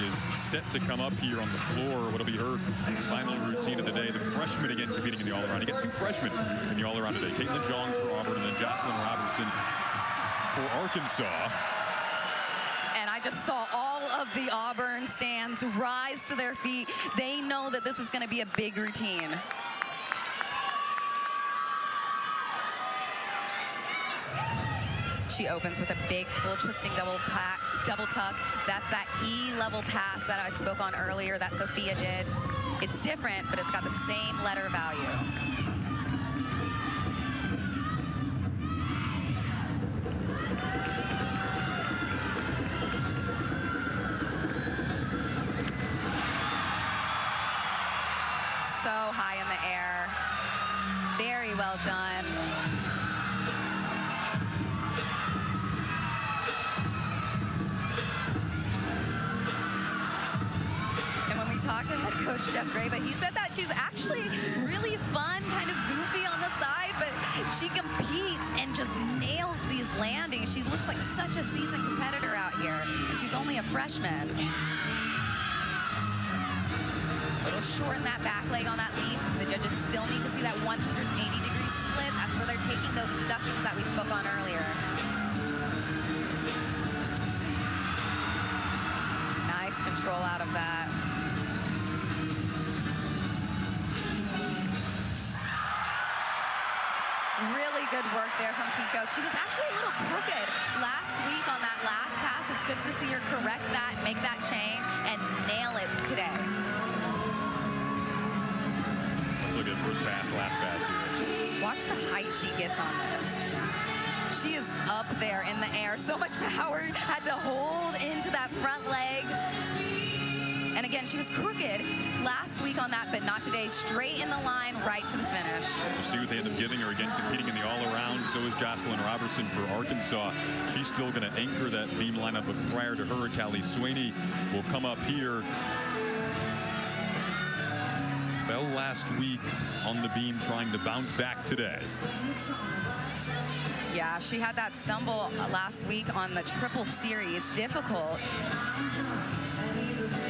is set to come up here on the floor. What'll be her final routine of the day. The freshman again competing in the all-around. You get two freshmen in the all-around today. Caitlin Jong for Auburn and then Jocelyn Robertson for Arkansas. And I just saw all of the Auburn stands rise to their feet. They know that this is going to be a big routine. She opens with a big full twisting double tuck. That's that E-level pass that I spoke on earlier that Sophia did. It's different, but it's got the same letter value. So high in the air. Very well done. Talked to head coach Jeff Gray, but he said that she's actually really fun, kind of goofy on the side, but she competes and just nails these landings. She looks like such a seasoned competitor out here, and she's only a freshman. A little short in that back leg on that leap. The judges still need to see that 180-degree split. That's where they're taking those deductions that we spoke on earlier. Nice control out of that. Really good work there from Pico. She was actually a little crooked last week on that last pass. It's good to see her correct that, make that change, and nail it today. Let's look at first pass, last pass here. Watch the height she gets on this. She is up there in the air. So much power, had to hold into that front leg. And again, she was crooked last week on that, but not today. Straight in the line, right to the finish. We'll see what they end up giving her. Again, competing in the all-around. So is Jocelyn Robertson for Arkansas. She's still going to anchor that beam lineup, but prior to her, Callie Sweeney will come up here. Fell last week on the beam, trying to bounce back today. Yeah, she had that stumble last week on the triple series. Difficult.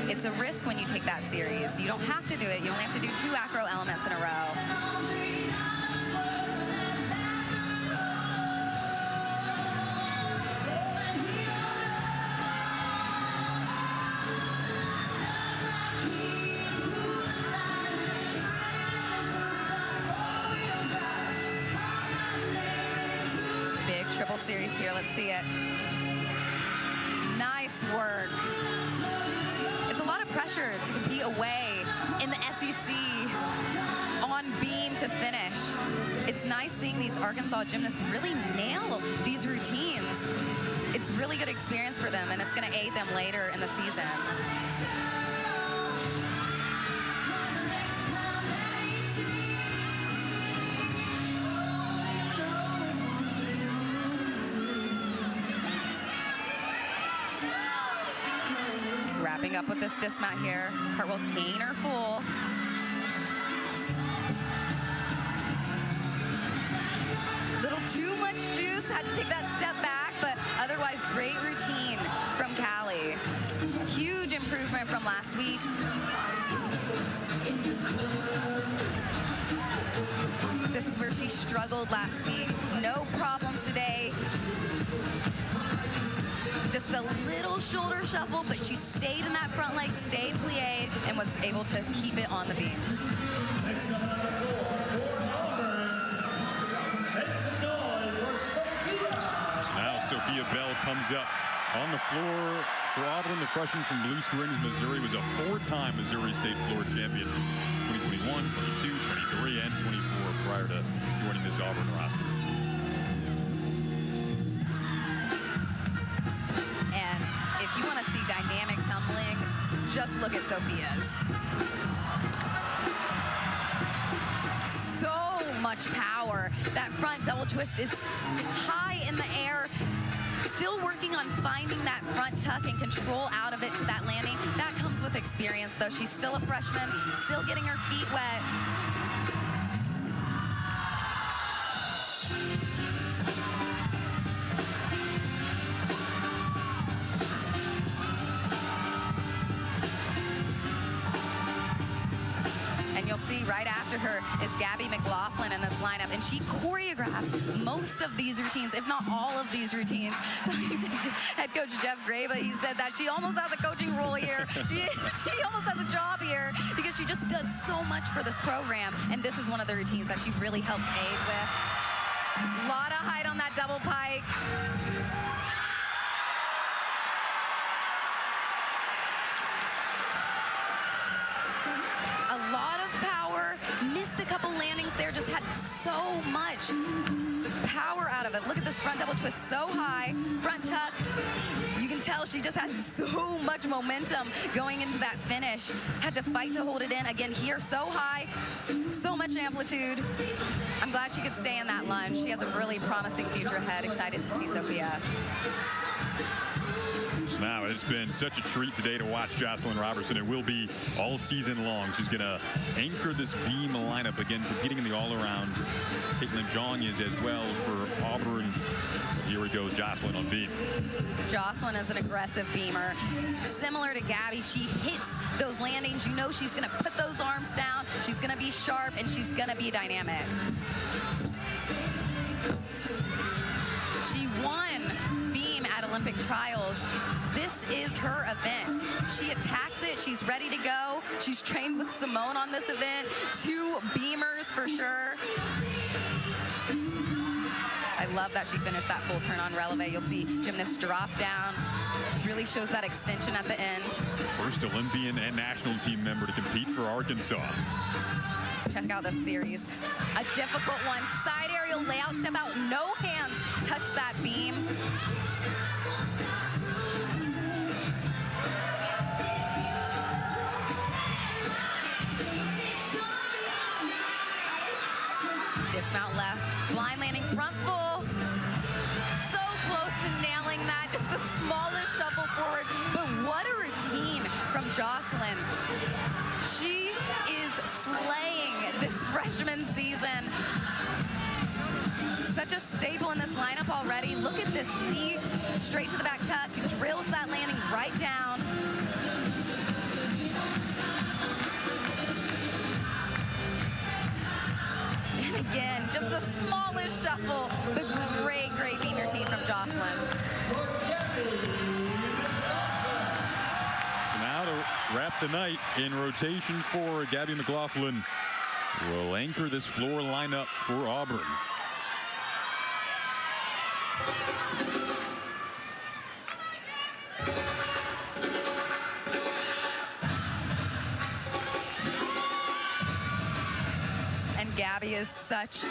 It's a risk when you take that series. You don't have to do it. You only have to do 2 acro elements in a row. Big triple series here. Let's see it. Nice work. pressure to compete away in the SEC on beam to finish. It's nice seeing these Arkansas gymnasts really nail these routines. It's really good experience for them, and it's going to aid them later in the season. Wrapping up with this dismount here. Cartwheel gainer full. Little too much juice, had to take that step back, but otherwise great routine from Callie. Huge improvement from last week. This is where she struggled last week. No problems today. Just a little shoulder shuffle, but she stayed in that front leg, stayed plied, and was able to keep it on the beam. Next up, number 4 for Auburn. Make some noise for Sophia. So now Sophia Bell comes up on the floor for Auburn. The freshman from Blue Springs, Missouri, was a 4-time Missouri State floor champion. 2021, 22, 23, and 24 prior to joining this Auburn roster. And if you want to see dynamic tumbling, just look at Sophia's. So much power. That front double twist is high in the air. Still working on finding that front tuck and control out of it to that landing. That comes with experience, though. She's still a freshman, still getting her feet wet. And you'll see right after her is Gabby McLaughlin in this lineup, and she choreographed most of these routines, if not all of these routines. Head coach Jeff Graba, he said that she almost has a coaching role here. She almost has a job here because she just does so much for this program, and this is one of the routines that she really helped aid with. A lot of height on that double pike. A lot of power, missed a couple landings there, just had so much power out of it. Look at this front double twist, so high, front tuck. You can tell she just had so much momentum going into that finish. Had to fight to hold it in. Again, here, so high, so much amplitude. I'm glad she could stay in that lunge. She has a really promising future ahead. Excited to see Sophia. Now, it's been such a treat today to watch Jocelyn Robertson. It will be all season long. She's going to anchor this beam lineup, again, competing in the all-around. Caitlin Jong is as well for Auburn. Here we go, Jocelyn on beam. Jocelyn is an aggressive beamer. Similar to Gabby, she hits those landings. You know she's going to put those arms down. She's going to be sharp, and she's going to be dynamic. She won beam at Olympic trials. This is her event. She attacks it. She's ready to go. She's trained with Simone on this event. 2 beamers for sure. I love that she finished that full turn on releve. You'll see gymnast drop down. Really shows that extension at the end. First Olympian and national team member to compete for Arkansas. Check out this series. A difficult one. Side aerial layout, step out, no hands touch that beam. Dismount left, blind landing front full. So close to nailing that, just the smallest shuffle forward. But what a routine from Jocelyn. She is slaying this freshman season. Such a staple in this lineup already. Look at this lead, straight to the back tuck, drills that landing right down. And again, just the smallest shuffle, but great, great beam routine from Jocelyn. So now to wrap the night in rotation for Gabby McLaughlin, will anchor this floor lineup for Auburn. Gabby is such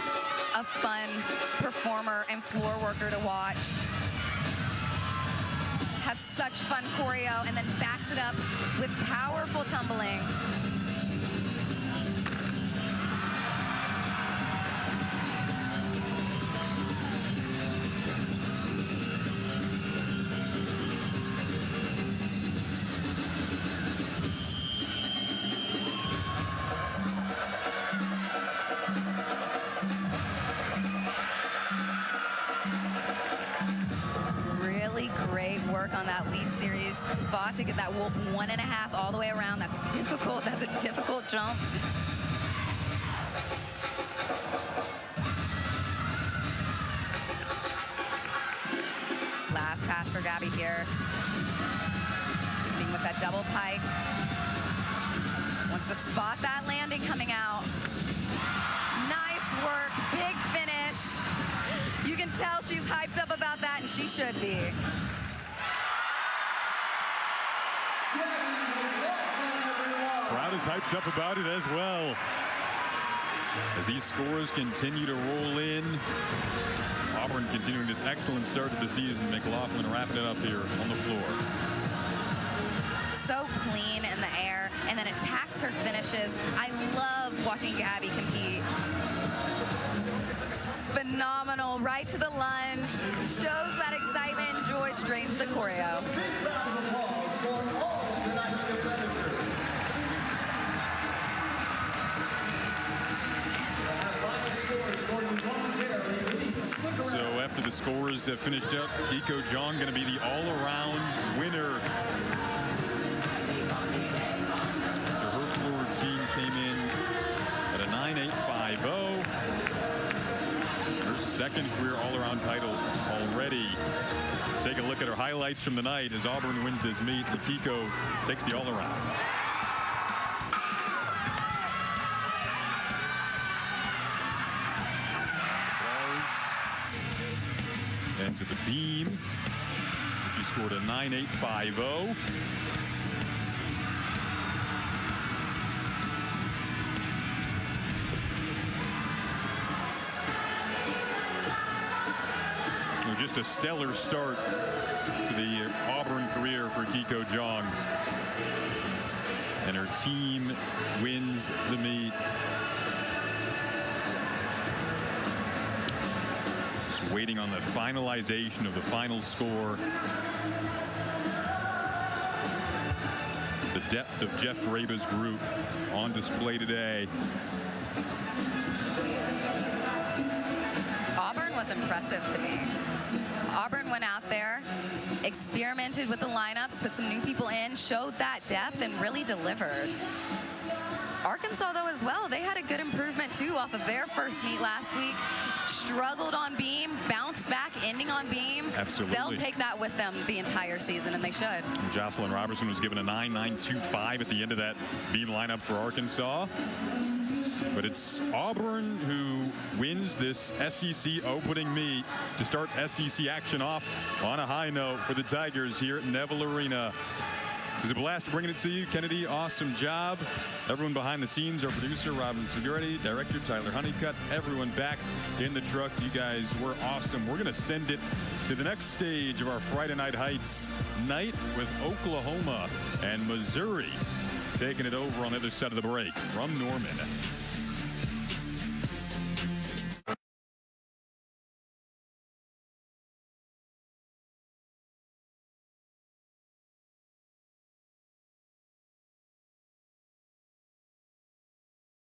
a fun performer and floor worker to watch. Has such fun choreo and then backs it up with powerful tumbling. Great work on that leap series. Fought to get that wolf 1.5 all the way around. That's difficult. That's a difficult jump. Last pass for Gabby here. Being with that double pike. Wants to spot that landing coming out. Nice work. Big finish. You can tell she's hyped up about that, and she should be. Crowd is hyped up about it as well. As these scores continue to roll in, Auburn continuing this excellent start to the season. McLaughlin wrapping it up here on the floor. So clean in the air, and then attacks her finishes. I love watching Gabby compete. Phenomenal, right to the lunge. Shows that excitement and joy straight into the choreo. So after the scores have finished up, Kiko Jong going to be the all-around winner. After her floor team came in at a 9.850. Her second career all-around title already. Take a look at her highlights from the night as Auburn wins this meet. Kiko takes the all-around. And to the beam. She scored a 9.850. Just a stellar start to the Auburn career for Kiko Jong. And her team wins the meet. Just waiting on the finalization of the final score. The depth of Jeff Graba's group on display today. Auburn was impressive to me. Auburn went out there, experimented with the lineups, put some new people in, showed that depth, and really delivered. Arkansas, though, as well, they had a good improvement, too, off of their first meet last week. Struggled on beam, bounced back, ending on beam. Absolutely. They'll take that with them the entire season, and they should. Jocelyn Robertson was given a 9.925 at the end of that beam lineup for Arkansas. But it's Auburn who wins this SEC opening meet to start SEC action off on a high note for the Tigers here at Neville Arena. It was a blast bringing it to you, Kennedy. Awesome job. Everyone behind the scenes, our producer, Robin Segurity, director, Tyler Honeycutt, everyone back in the truck. You guys were awesome. We're going to send it to the next stage of our Friday Night Heights night with Oklahoma and Missouri taking it over on the other side of the break from Norman.